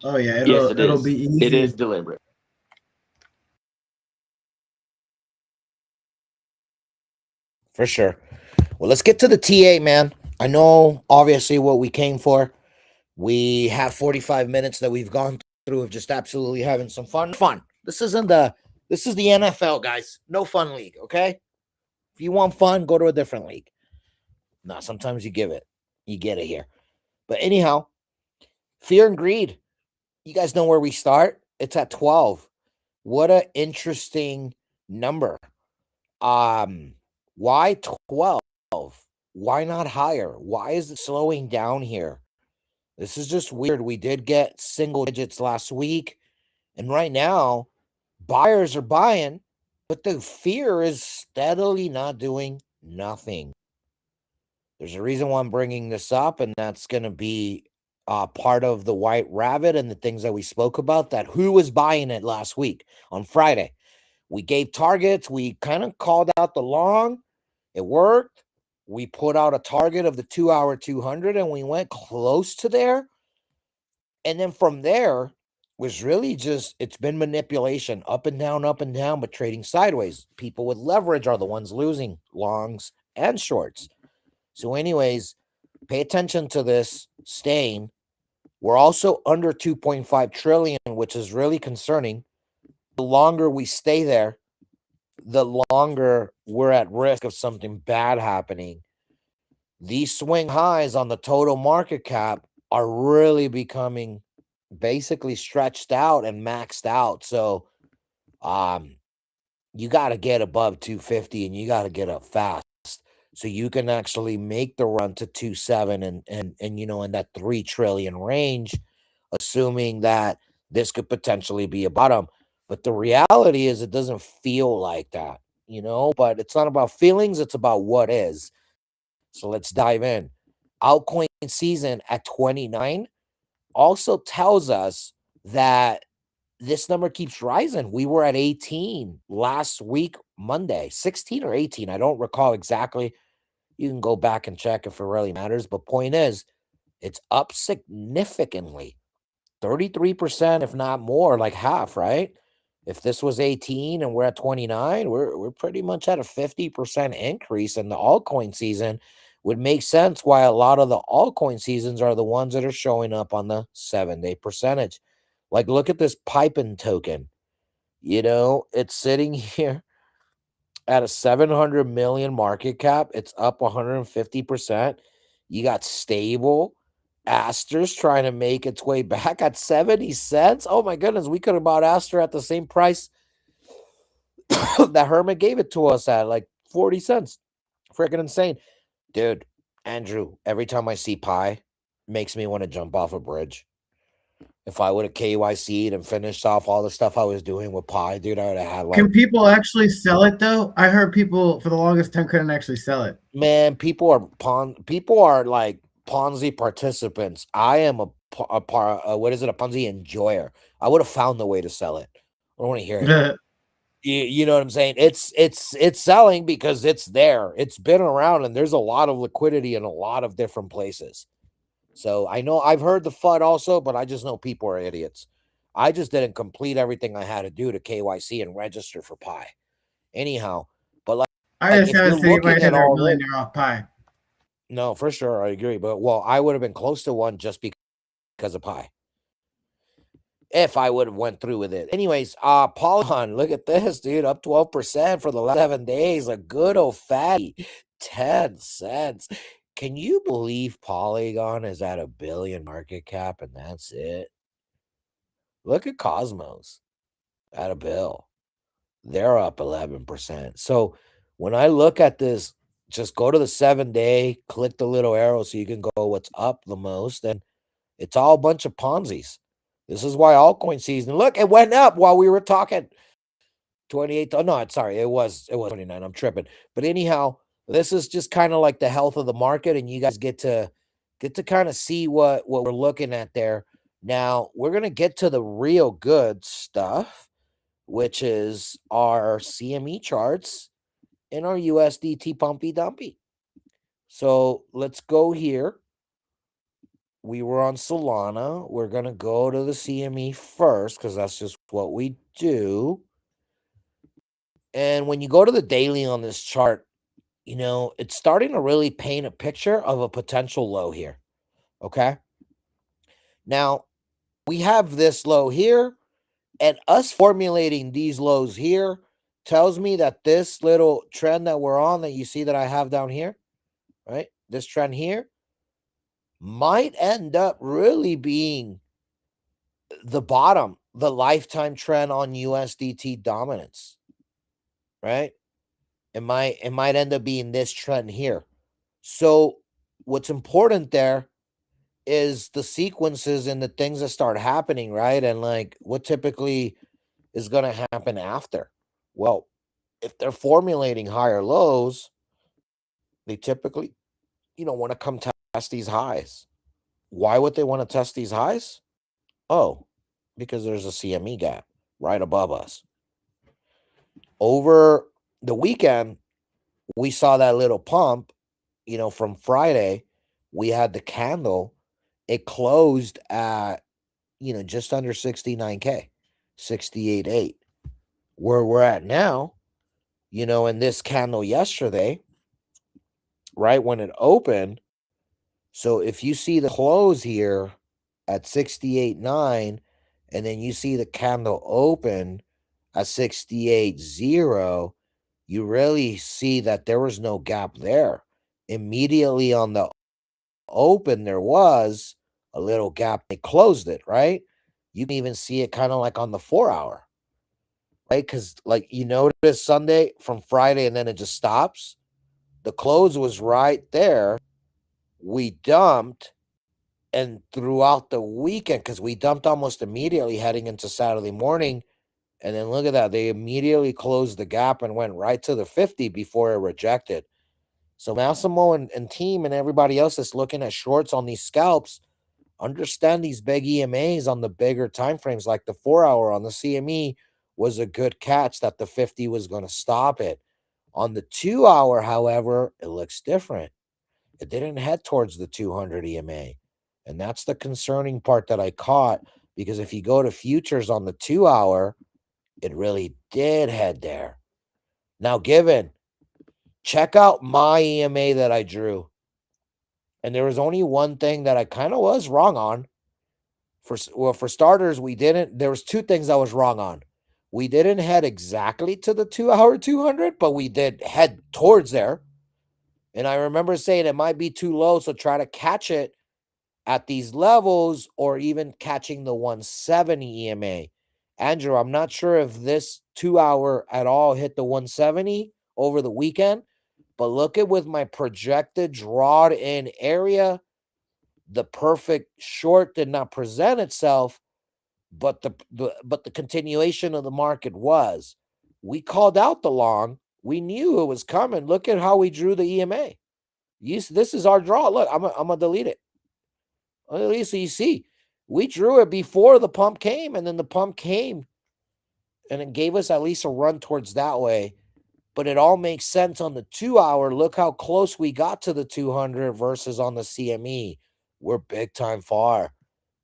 Oh yeah, Yes, it it'll is. be It easy. is deliberate. For sure. Well, let's get to the TA, man. I know obviously what we came for. We have 45 minutes that we've gone through of just absolutely having some fun. Fun. This is the NFL, guys. No fun league, okay? If you want fun, go to a different league. No, sometimes you give it. You get it here. But anyhow, fear and greed. You guys know where we start? It's at 12. What a interesting number. Um, why 12? Why not higher? Why is it slowing down here? This is just weird. We did get single digits last week, and right now, buyers are buying, but the fear is steadily not doing nothing. There's a reason why I'm bringing this up, and that's going to be part of the white rabbit and the things that we spoke about. That who was buying it last week on Friday. We gave targets. We kind of called out the long. It worked. We put out a target of the 2-hour 200, and we went close to there. And then from there was really just, it's been manipulation up and down, but trading sideways. People with leverage are the ones losing, longs and shorts. So, anyways, pay attention to this staying. We're also under 2.5 trillion, which is really concerning. The longer we stay there, the longer we're at risk of something bad happening. These swing highs on the total market cap are really becoming basically stretched out and maxed out. So um you got to get above 250 and you got to get up fast so you can actually make the run to 27 and in that 3 trillion range, assuming that this could potentially be a bottom. But the reality is it doesn't feel like that, but it's not about feelings, it's about what is. So let's dive in. Altcoin season at 29 also tells us that this number keeps rising. We were at 18 last week, Monday, 16 or 18. I don't recall exactly. You can go back and check if it really matters. But point is, it's up significantly, 33%, if not more, like half, right? If this was 18 and we're at 29, we're pretty much at a 50% increase in the altcoin season. Would make sense why a lot of the altcoin seasons are the ones that are showing up on the 7-day percentage. Like, look at this piping token. It's sitting here at a 700 million market cap. It's up 150%. You got stable. Aster's trying to make its way back at 70 cents. Oh my goodness, we could have bought Aster at the same price that Hermit gave it to us at, like 40 cents. Freaking insane. Dude, Andrew, every time I see Pi, makes me want to jump off a bridge. If I would have KYC'd and finished off all the stuff I was doing with Pi, dude, I would have had Can people actually sell it though? I heard people for the longest time couldn't actually sell it. man, people are like Ponzi participants. I am a what is it? A Ponzi enjoyer. I would have found the way to sell it. I don't want to hear it. You know what I'm saying? It's selling because it's there. It's been around and there's a lot of liquidity in a lot of different places. So I know I've heard the FUD also, but I just know people are idiots. I just didn't complete everything I had to do to KYC and register for Pi. Anyhow, but I like just if gotta you're say, you might looking have at a all this, millionaire off pie. no, for sure, I agree. But well, I would have been close to one just because of Pi. If I would have went through with it. Anyways, Polygon, look at this, dude. Up 12% for the last 7 days. A good old fatty 10 cents. Can you believe Polygon is at $1 billion market cap and that's it? Look at Cosmos at $1 billion. They're up 11%. So when I look at this, just go to the 7-day, click the little arrow so you can go what's up the most, and it's all a bunch of Ponzi's. This is why altcoin season. Look, it went up while we were talking. 28. Oh, no, sorry, it was 29. I'm tripping. But anyhow, this is just kind of like the health of the market, and you guys get to kind of see what we're looking at there. Now we're gonna get to the real good stuff, which is our CME charts and our USDT pumpy dumpy. So let's go here. We were on Solana. We're going to go to the CME first because that's just what we do. And when you go to the daily on this chart, it's starting to really paint a picture of a potential low here. Okay. Now, we have this low here, and us formulating these lows here tells me that this little trend that we're on that you see that I have down here, right? This trend here might end up really being the bottom, the lifetime trend on USDT dominance, right? It might end up being this trend here. So what's important there is the sequences and the things that start happening, right? And like what typically is going to happen after. Well, if they're formulating higher lows, they typically, want to come test these highs. Why would they want to test these highs? Oh, because there's a CME gap right above us. Over the weekend, we saw that little pump, from Friday. We had the candle. It closed at, just under 69K, 68.8. Where we're at now, in this candle yesterday, right when it opened. So if you see the close here at 68.9, and then you see the candle open at 68.0, you really see that there was no gap there. Immediately on the open, there was a little gap. They closed it, right? You can even see it kind of like on the 4-hour, right? Because like you notice Sunday from Friday and then it just stops. The close was right there. We dumped, and throughout the weekend, because we dumped almost immediately heading into Saturday morning. And then look at that. They immediately closed the gap and went right to the 50 before it rejected. So Massimo and team and everybody else that's looking at shorts on these scalps, understand these big EMAs on the bigger time frames, like the 4-hour on the CME was a good catch that the 50 was going to stop it. On the 2-hour, however, it looks different. It didn't head towards the 200 EMA. And that's the concerning part that I caught, because if you go to futures on the 2-hour, it really did head there. Now, given, check out my EMA that I drew. And there was only one thing that I kind of was wrong on. For starters, there was two things I was wrong on. We didn't head exactly to the 2-hour 200, but we did head towards there. And I remember saying it might be too low, so try to catch it at these levels, or even catching the 170 EMA. Andrew, I'm not sure if this 2-hour at all hit the 170 over the weekend, but look at with my projected drawed in area, the perfect short did not present itself, but the continuation of the market was. We called out the long. We knew it was coming. Look at how we drew the EMA. This is our draw. Look, I'm gonna delete it. At least you see, we drew it before the pump came, and then the pump came, and it gave us at least a run towards that way. But it all makes sense on the 2-hour. Look how close we got to the 200 versus on the CME. we're big time far.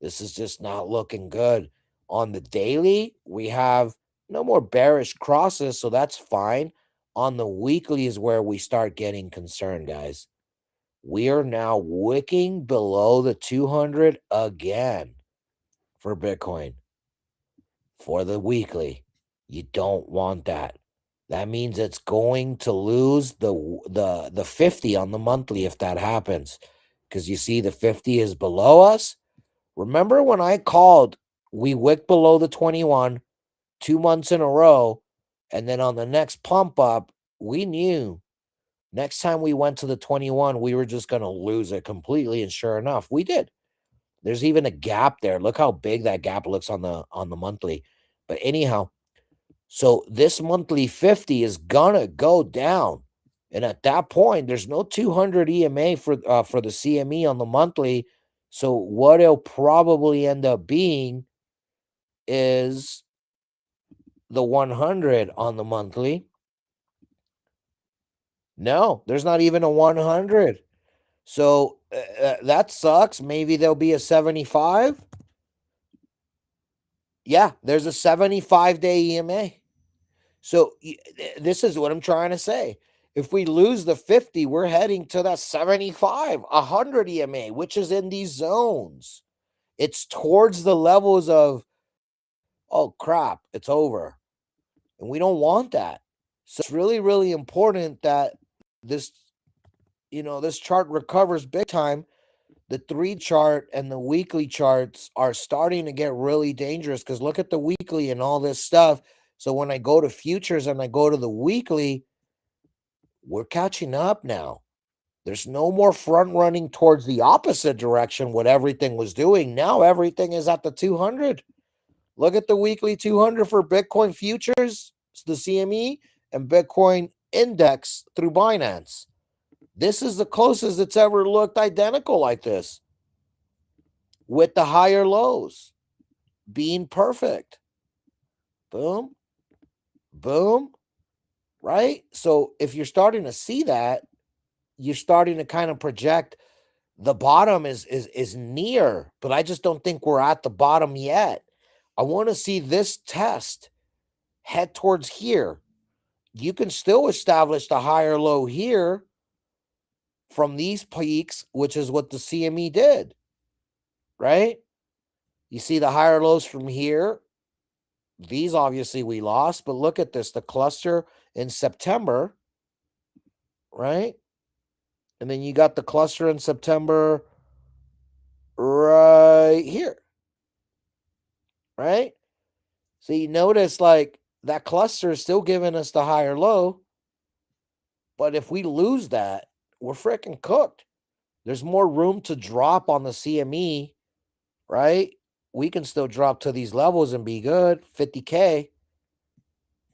This is just not looking good. On the daily, we have no more bearish crosses, so that's fine. On the weekly is where we start getting concerned, guys. We are now wicking below the 200 again for Bitcoin for the weekly. You don't want that. That means it's going to lose the 50 on the monthly if that happens. Because you see the 50 is below us. Remember when I called, we wicked below the 21 2 months in a row, and then on the next pump up, we knew next time we went to the 21, we were just going to lose it completely, and sure enough, we did. There's even a gap there. Look how big that gap looks on the monthly. But anyhow, so this monthly 50 is gonna go down. And at that point, there's no 200 EMA for the CME on the monthly. So what it'll probably end up being is the 100 on the monthly. No, there's not even a 100. So that sucks. Maybe there'll be a 75. Yeah, there's a 75-day EMA. So this is what I'm trying to say. If we lose the 50, we're heading to that 75, 100 EMA, which is in these zones. It's towards the levels of, oh crap, it's over. And we don't want that. So it's really, really important that this, this chart recovers big time. The 3 chart and the weekly charts are starting to get really dangerous because look at the weekly and all this stuff. So when I go to futures and I go to the weekly, we're catching up now. There's no more front running towards the opposite direction, what everything was doing. Now everything is at the 200. Look at the weekly 200 for Bitcoin futures, the CME, and Bitcoin index through Binance. This is the closest it's ever looked identical like this, with the higher lows being perfect. Boom, boom, right? So if you're starting to see that, you're starting to kind of project the bottom is near, but I just don't think we're at the bottom yet. I want to see this test head towards here. You can still establish the higher low here from these peaks, which is what the CME did, right? You see the higher lows from here. These obviously we lost, but look at this, the cluster in September, right? And then you got the cluster in September right here, right? So you notice like that cluster is still giving us the higher low, but if we lose that, we're freaking cooked. There's more room to drop on the CME, right? We can still drop to these levels and be good, 50K,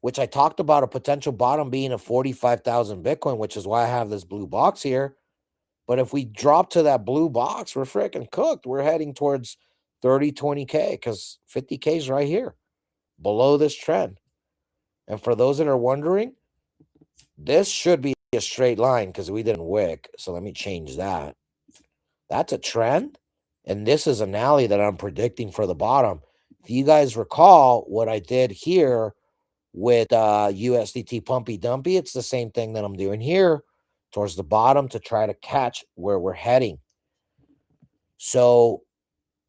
which I talked about a potential bottom being a 45,000 Bitcoin, which is why I have this blue box here. But if we drop to that blue box, we're freaking cooked. We're heading towards 30, 20K because 50K is right here below this trend. And for those that are wondering, this should be a straight line because we didn't wick. So let me change that. That's a trend. And this is an alley that I'm predicting for the bottom. If you guys recall what I did here with USDT Pumpy Dumpy, it's the same thing that I'm doing here towards the bottom to try to catch where we're heading. So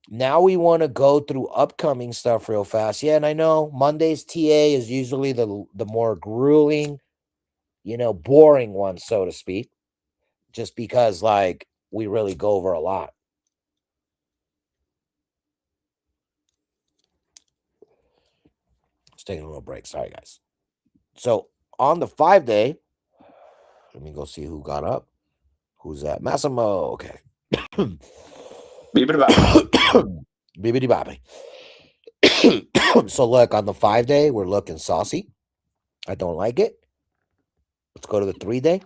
now we want to go through upcoming stuff real fast. Yeah, and I know Monday's TA is usually the more grueling, boring one, so to speak, just because like we really go over a lot. Just taking a little break. Sorry, guys. So on the 5-day, let me go see who got up. Who's that? Massimo. Okay. Bibbidi Bobby. So look, on the 5-day, we're looking saucy. I don't like it. Let's go to the 3-day.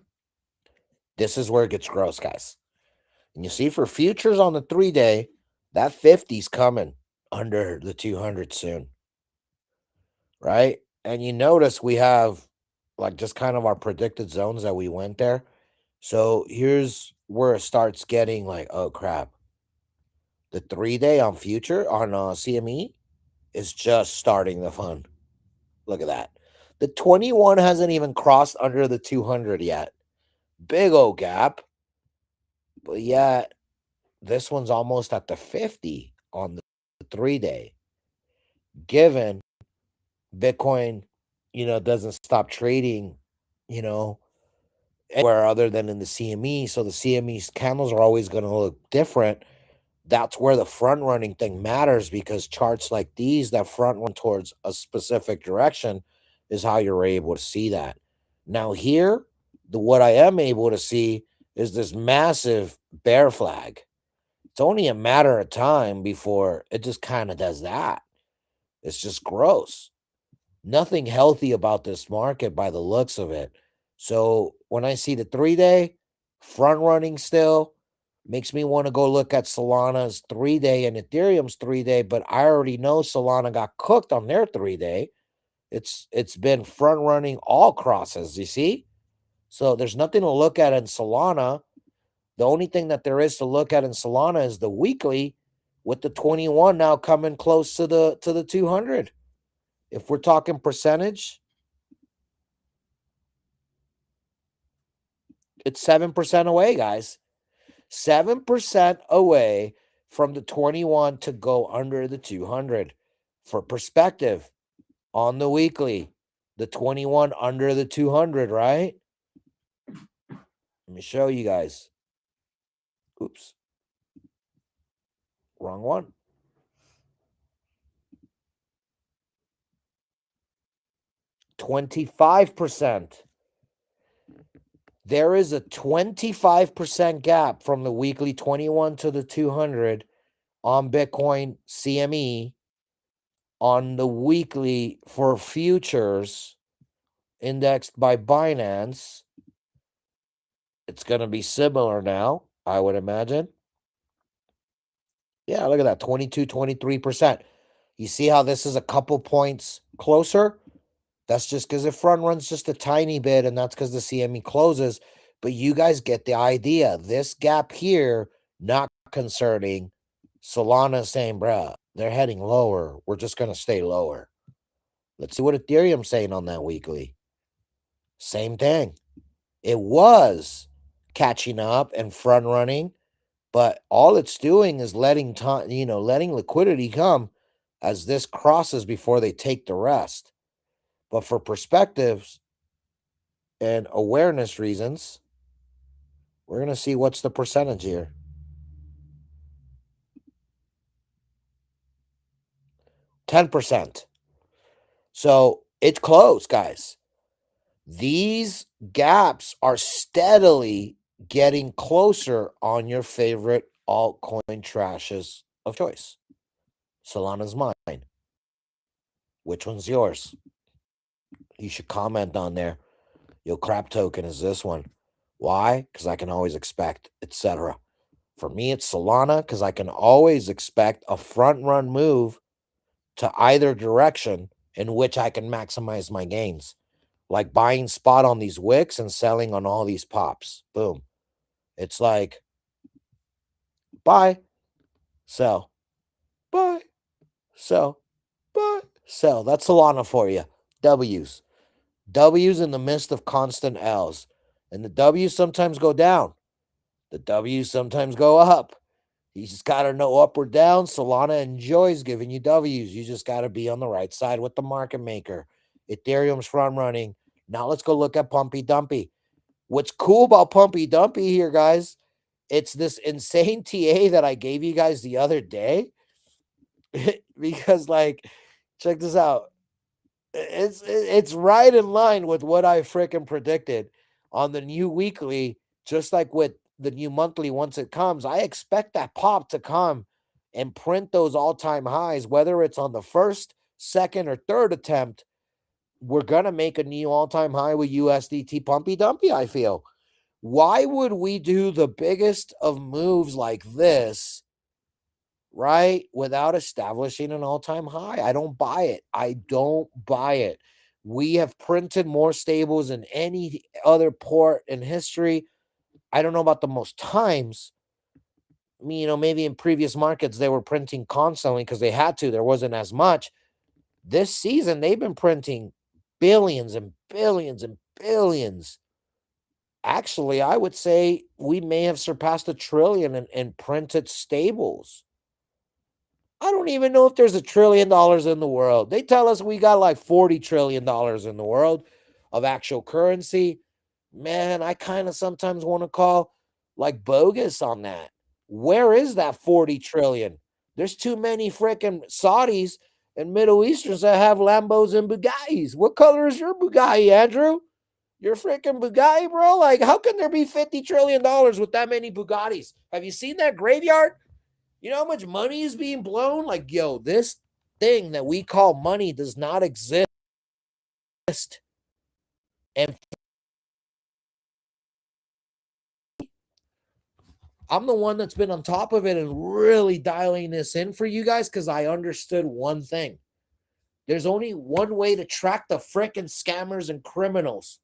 This is where it gets gross, guys. And you see for futures on the 3-day, that 50's coming under the 200 soon. Right? And you notice we have like just kind of our predicted zones that we went there. So here's where it starts getting like, oh crap. The 3-day on future on CME is just starting the fun. Look at that. The 21 hasn't even crossed under the 200 yet. Big old gap. But yet, this one's almost at the 50 on the 3-day. Given Bitcoin, doesn't stop trading, anywhere other than in the CME. So the CME candles are always going to look different. That's where the front running thing matters, because charts like these that front run towards a specific direction is how you're able to see that. Now here, what I am able to see is this massive bear flag. It's only a matter of time before it just kind of does that. It's just gross. Nothing healthy about this market by the looks of it. So when I see the 3-day front running still, makes me want to go look at Solana's 3-day and Ethereum's 3-day, but I already know Solana got cooked on their 3-day. It's been front running all crosses, you see? So there's nothing to look at in Solana. The only thing that there is to look at in Solana is the weekly, with the 21 now coming close to the 200. If we're talking percentage, it's 7% away, guys. 7% away from the 21 to go under the 200. For perspective, on the weekly, the 21 under the 200, right? Let me show you guys. Oops. Wrong one. $25. There is a 25% gap from the weekly 21 to the 200 on Bitcoin CME on the weekly for futures indexed by Binance. It's going to be similar now, I would imagine. Yeah, look at that, 22, 23%. You see how this is a couple points closer? That's just because it front runs just a tiny bit, and that's because the CME closes. But you guys get the idea. This gap here, not concerning. Solana saying, bruh, they're heading lower. We're just going to stay lower. Let's see what Ethereum's saying on that weekly. Same thing. It was catching up and front running, but all it's doing is letting time, letting liquidity come as this crosses before they take the rest. But for perspectives and awareness reasons, we're going to see what's the percentage here. 10%. So it's close, guys. These gaps are steadily getting closer on your favorite altcoin trashes of choice. Solana's mine. Which one's yours? You should comment on there. Your crap token is this one. Why? Because I can always expect, etc. For me, it's Solana because I can always expect a front run move to either direction in which I can maximize my gains. Like buying spot on these wicks and selling on all these pops. Boom. It's like buy, sell, buy, sell, buy, sell. That's Solana for you. W's. W's in the midst of constant L's. And the W's sometimes go down. The W's sometimes go up. You just got to know up or down. Solana enjoys giving you W's. You just got to be on the right side with the market maker. Ethereum's front running. Now let's go look at Pumpy Dumpy. What's cool about Pumpy Dumpy here, guys, it's this insane TA that I gave you guys the other day. Because, like, check this out. It's right in line with what I freaking predicted on the new weekly, just like with the new monthly. Once it comes, I expect that pop to come and print those all-time highs, whether it's on the first, second, or third attempt. We're going to make a new all-time high with USDT Pumpy Dumpy, I feel. Why would we do the biggest of moves like this, right, without establishing an all-time high? I don't buy it. I don't buy it. We have printed more stables than any other port in history. I don't know about the most times. maybe in previous markets they were printing constantly because they had to. There wasn't as much. This season they've been printing billions and billions and billions. Actually, I would say we may have surpassed a trillion in printed stables. I don't even know if there's $1 trillion in the world. They tell us we got like $40 trillion in the world of actual currency. Man, I kind of sometimes want to call like bogus on that. Where is that 40 trillion? There's too many freaking Saudis and Middle Easterns that have Lambos and Bugattis. What color is your Bugatti, Andrew? Your freaking Bugatti, bro? Like, how can there be $50 trillion with that many Bugattis? Have you seen that graveyard? You know how much money is being blown? Like, yo, this thing that we call money does not exist. And I'm the one that's been on top of it and really dialing this in for you guys because I understood one thing. There's only one way to track the freaking scammers and criminals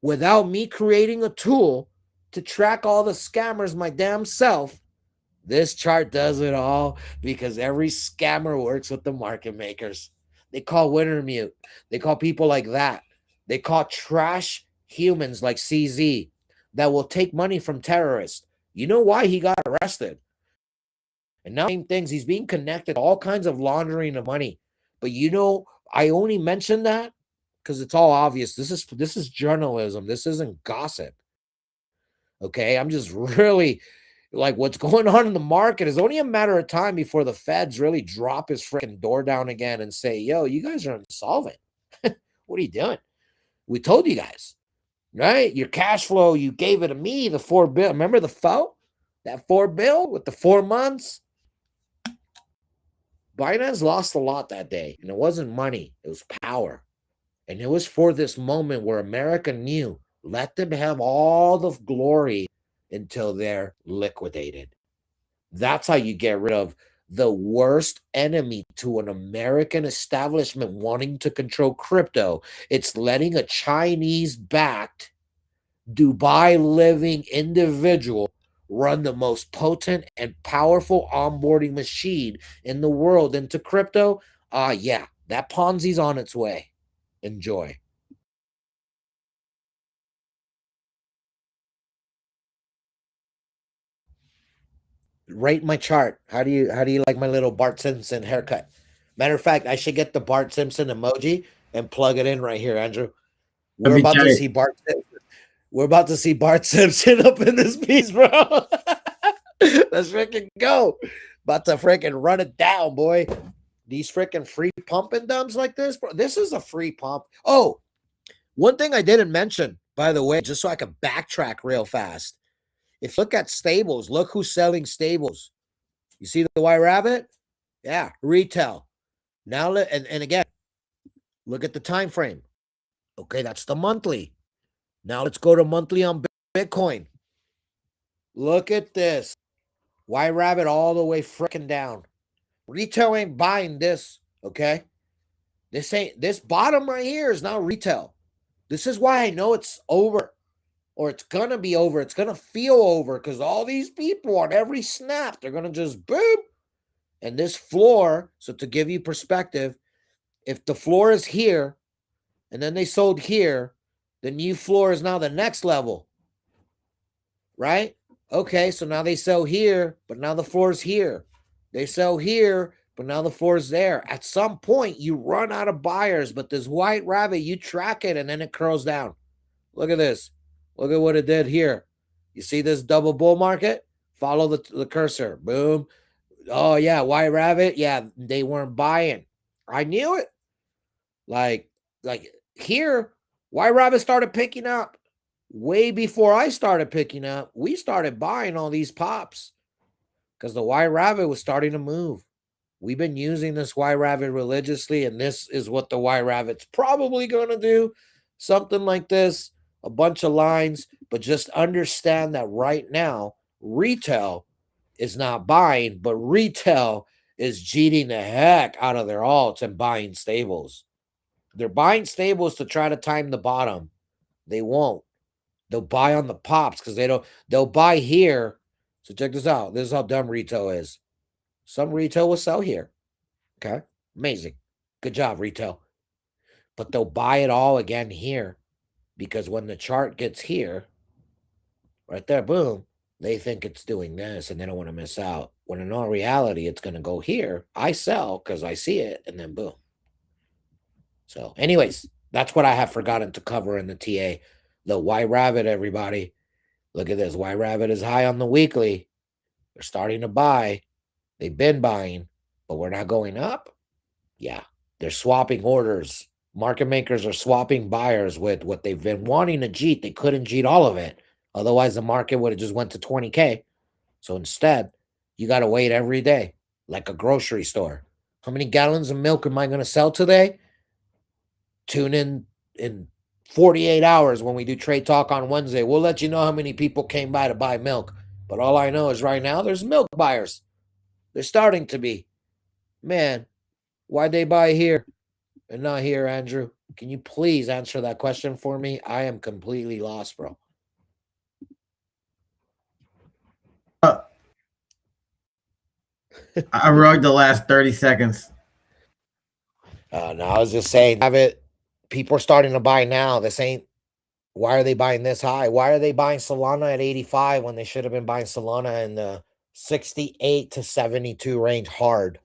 without me creating a tool to track all the scammers my damn self. This chart does it all because every scammer works with the market makers. They call Wintermute. They call people like that. They call trash humans like CZ that will take money from terrorists. You know why he got arrested? And now same things. He's being connected to all kinds of laundering of money. But I only mention that because it's all obvious. This is journalism. This isn't gossip. Okay, I'm just really like what's going on in the market is only a matter of time before the feds really drop his freaking door down again and say, yo, you guys are insolvent. What are you doing? We told you guys, right? Your cash flow, you gave it to me, the $4 billion. Remember the FO? That $4 billion with the 4 months? Binance lost a lot that day, and it wasn't money, it was power. And it was for this moment where America knew, let them have all the glory until they're liquidated. That's how you get rid of the worst enemy to an American establishment wanting to control crypto. It's letting a Chinese-backed, Dubai-living individual run the most potent and powerful onboarding machine in the world into crypto. Yeah, that Ponzi's on its way. Enjoy. Rate my chart. How do you like my little Bart Simpson haircut? Matter of fact, I should get the Bart Simpson emoji and plug it in right here, Andrew. We're That'd be about to tight. see Bart Simpson. We're about to see Bart Simpson up in this piece, bro. Let's freaking go. About to freaking run it down, boy. These freaking free pump and dumps like this, bro. This is a free pump. Oh, one thing I didn't mention, by the way, just so I can backtrack real fast. If you look at stables, look who's selling stables. You see the White Rabbit? Yeah, retail. Now, and again, look at the time frame. Okay, that's the monthly. Now let's go to monthly on Bitcoin. Look at this. White Rabbit all the way freaking down. Retail ain't buying this, okay? This bottom right here is not retail. This is why I know it's over. Or it's gonna be over. It's gonna feel over because all these people on every snap, they're gonna just boop. And this floor, so to give you perspective, if the floor is here and then they sold here, the new floor is now the next level, right? Okay, so now they sell here, but now the floor is here. They sell here, but now the floor is there. At some point, you run out of buyers, but this White Rabbit, you track it and then it curls down. Look at this. Look at what it did here. You see this double bull market? Follow the cursor. Boom. Oh, yeah. White Rabbit. Yeah, they weren't buying. I knew it. Like here, White Rabbit started picking up. Way before I started picking up, we started buying all these pops because the White Rabbit was starting to move. We've been using this White Rabbit religiously, and this is what the White Rabbit's probably going to do. Something like this, a bunch of lines, but just understand that right now, retail is not buying, but retail is cheating the heck out of their alts and buying stables. They're buying stables to try to time the bottom. They won't. They'll buy on the pops because they'll buy here So check this out. This is how dumb retail is. Some retail will sell here. Okay. Amazing. Good job, retail. But they'll buy it all again here because when the chart gets here, right there, boom, they think it's doing this and they don't want to miss out. When in all reality, it's going to go here. I sell because I see it, and then boom. So, anyways, that's what I have forgotten to cover in the TA. The White Rabbit, everybody. Look at this. White Rabbit is high on the weekly. They're starting to buy. They've been buying, but we're not going up. Yeah, they're swapping orders. Market makers are swapping buyers with what they've been wanting to jeet. They couldn't jeet all of it. Otherwise, the market would have just went to 20K. So instead, you got to wait every day, like a grocery store. How many gallons of milk am I going to sell today? Tune in 48 hours when we do Trade Talk on Wednesday. We'll let you know how many people came by to buy milk. But all I know is right now there's milk buyers. They're starting to be. Man, why'd they buy here and not here, Andrew? Can you please answer that question for me? I am completely lost, bro. Uh, I rugged the last 30 seconds. No, I was just saying, have it. People are starting to buy now. This ain't. Why are they buying this high? Why are they buying Solana at 85 when they should have been buying Solana in the 68 to 72 range hard?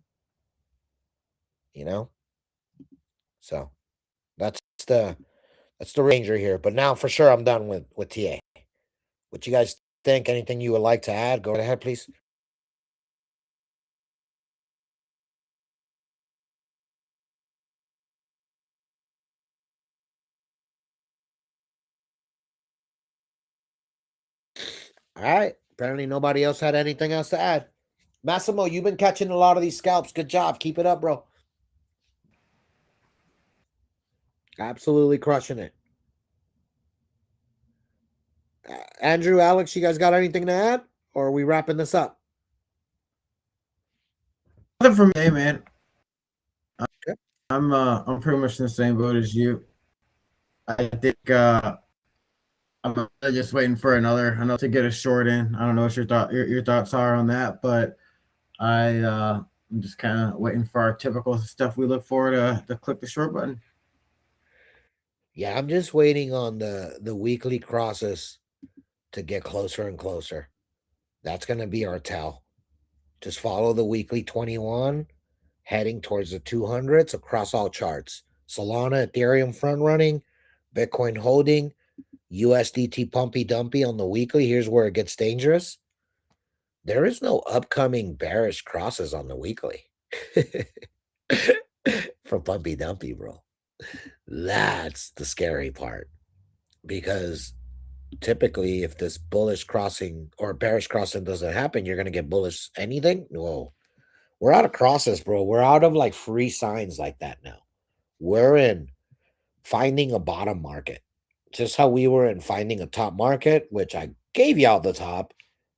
You know? So the that's the ranger here. But now for sure I'm done with TA. What you guys think? Anything you would like to add? Go ahead, please. All right. Apparently nobody else had anything else to add. Massimo, you've been catching a lot of these scalps. Good job. Keep it up, bro. Absolutely crushing it. Andrew, Alex, you guys got anything to add? Or are we wrapping this up? Nothing from me, man. Okay. I'm pretty much in the same boat as you. I think I'm just waiting for another to get a short in. I don't know what your thoughts are on that, but I'm just kind of waiting for our typical stuff we look for to click the short button. Yeah, I'm just waiting on the weekly crosses to get closer and closer. That's going to be our tell. Just follow the weekly 21 heading towards the 200s across all charts. Solana, Ethereum front running, Bitcoin holding, USDT pumpy dumpy on the weekly. Here's where it gets dangerous. There is no upcoming bearish crosses on the weekly for pumpy dumpy, bro. That's the scary part because typically if this bullish crossing or bearish crossing doesn't happen, you're going to get bullish anything. Whoa, we're out of crosses, bro. We're out of like free signs like that now. We're in finding a bottom market, just how we were in finding a top market, which I gave y'all the top.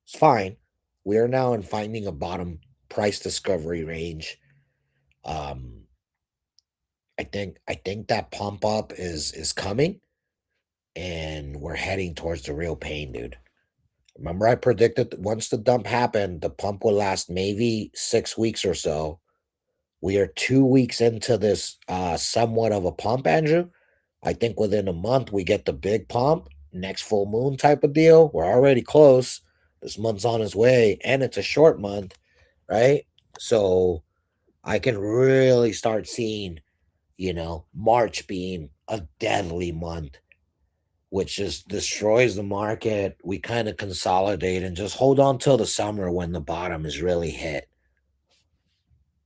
It's fine. We are now in finding a bottom price discovery range. um I think that pump up is coming, and we're heading towards the real pain, dude. Remember, I predicted that once the dump happened, the pump will last maybe 6 weeks or so. We are 2 weeks into this somewhat of a pump, Andrew. I think within a month we get the big pump, next full moon type of deal. We're already close. This month's on its way, and it's a short month, right? So I can really start seeing, March being a deadly month, which just destroys the market. We kind of consolidate and just hold on till the summer when the bottom is really hit.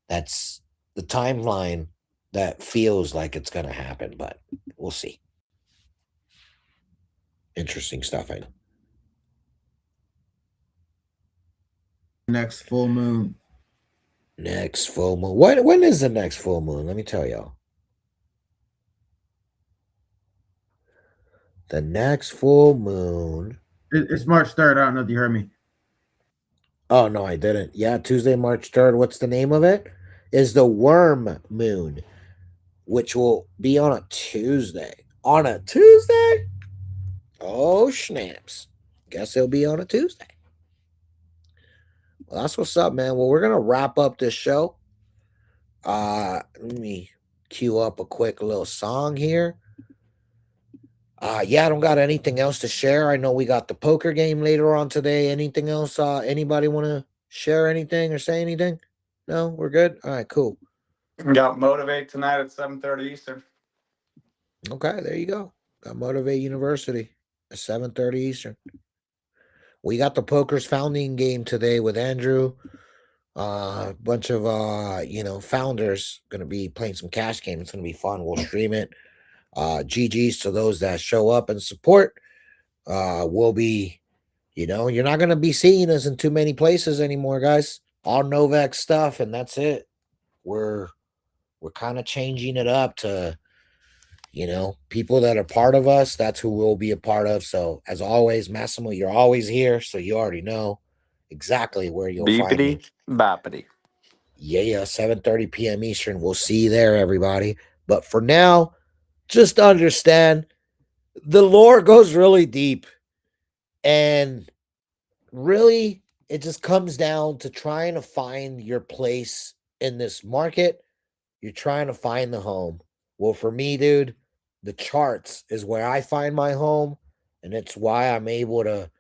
That's the timeline that feels like it's going to happen, but we'll see. Interesting stuff, I know. Next full moon. Next full moon. When is the next full moon? Let me tell y'all. The next full moon. It's March 3rd. I don't know if you heard me. Oh no, I didn't. Yeah, Tuesday, March 3rd. What's the name of it? Is the worm moon, which will be on a Tuesday. On a Tuesday? Oh, snaps. Guess it'll be on a Tuesday. Well, that's what's up, man. Well, we're gonna wrap up this show. Let me cue up a quick little song here. Yeah, I don't got anything else to share. I know we got the poker game later on today. Anything else? Anybody want to share anything or say anything? No, we're good. All right, cool. Got Motivate tonight at 7:30 Eastern. Okay, there you go. Got Motivate University at 7:30 Eastern. We got the poker's founding game today with Andrew. A bunch of founders gonna be playing some cash game. It's gonna be fun. We'll stream it. GG's to those that show up and support. We'll be, you're not gonna be seeing us in too many places anymore, guys. All Novex stuff, and that's it. We're kind of changing it up to, people that are part of us. That's who we'll be a part of. So as always, Massimo, you're always here, so you already know exactly where you'll find me. Beepity boppity. Yeah, 7:30 p.m. Eastern. We'll see you there, everybody. But for now, just understand the lore goes really deep. And really, it just comes down to trying to find your place in this market. You're trying to find the home. Well, for me, dude, the charts is where I find my home. And it's why I'm able to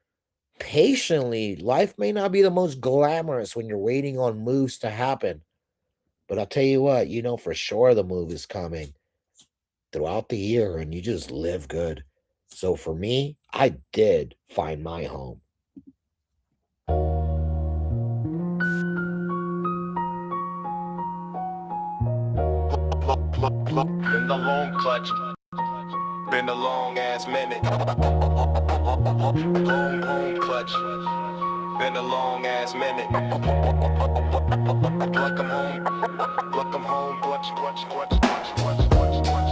patiently. Life may not be the most glamorous when you're waiting on moves to happen. But I'll tell you what, for sure the move is coming throughout the year and you just live good. So for me, I did find my home. Been the long clutch. Been a long ass minute. Long clutch. Been a long ass minute. Pluck 'em home. Pluck 'em home. Clutch, clutch, clutch, clutch, clutch, clutch, clutch.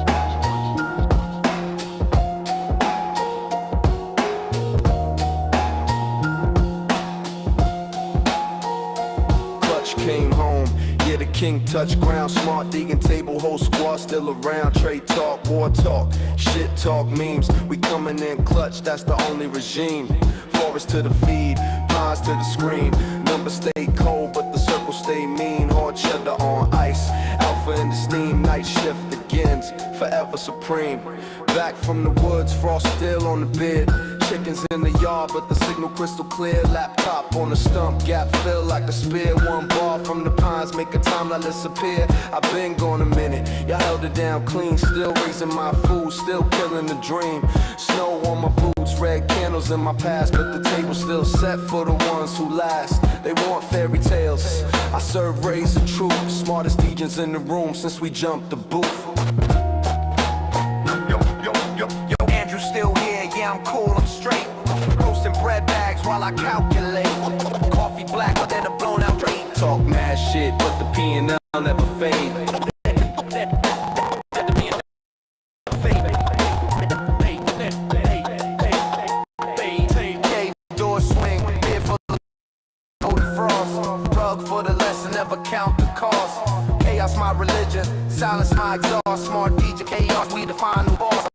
Clutch came home. Yeah, the king touched ground. Smart digging table, whole squad still around. Trade talk, war talk, shit talk, memes. We coming in clutch, that's the only regime. Forest to the feed, pines to the screen. Numbers stay cold, but the circle stay mean. Hard cheddar on ice, alpha in the steam. Night shift begins, forever supreme. Back from the woods, frost still on the bed. Chickens in the yard, but the signal crystal clear. Laptop on the stump, gap fill like a spear. One bar from the pines, make a timeline disappear. I've been gone a minute, y'all held it down clean. Still raising my food, still killing the dream. Snow on my boots, red candles in my past, but the table's still set for the ones who last. They want fairy tales, I serve rays of truth. Smartest DJs in the room since we jumped the booth. Yo, Andrew still here, yeah I'm cool, I'm straight. Roasting bread bags while I calculate. Coffee black, but then a blown out drink. Talk mad shit, but the P&L never fade. Door swing, beer full of cold frost. Rug for the lesson, never count the cost. Chaos my religion, silence my exhaust. Smart DJ chaos, we define the boss.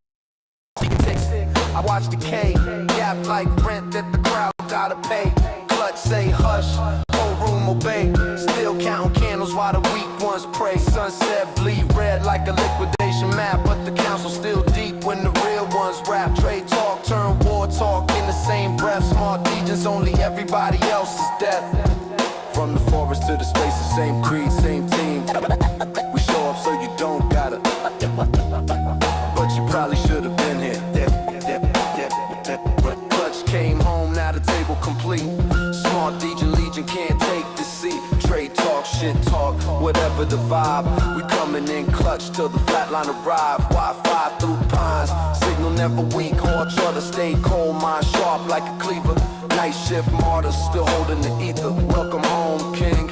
I watch decay, gap like rent that the crowd gotta pay. Clutch say hush, whole room obey. Still counting candles while the weak ones pray. Sunset bleed red like a liquidation map, but the council still deep when the real ones rap. Trade talk, turn war talk in the same breath. Smart DJs, only everybody else is death. From the forest to the space, the same creed, same team. We show up so you don't gotta, but you probably should have been here. Clutch came home, now the table complete. Smart DJ Legion can't take the seat. Trade talk, shit talk, whatever the vibe. We coming in clutch till the flatline arrive. Wi-Fi through pines, signal never weak. Hard charter stay cold, mind sharp like a cleaver. Night shift martyrs still holding the ether. Welcome home, king.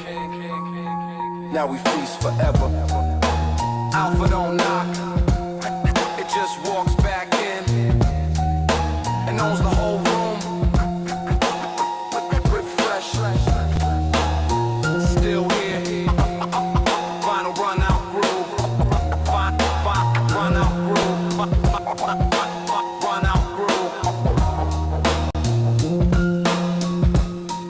Now we feast forever.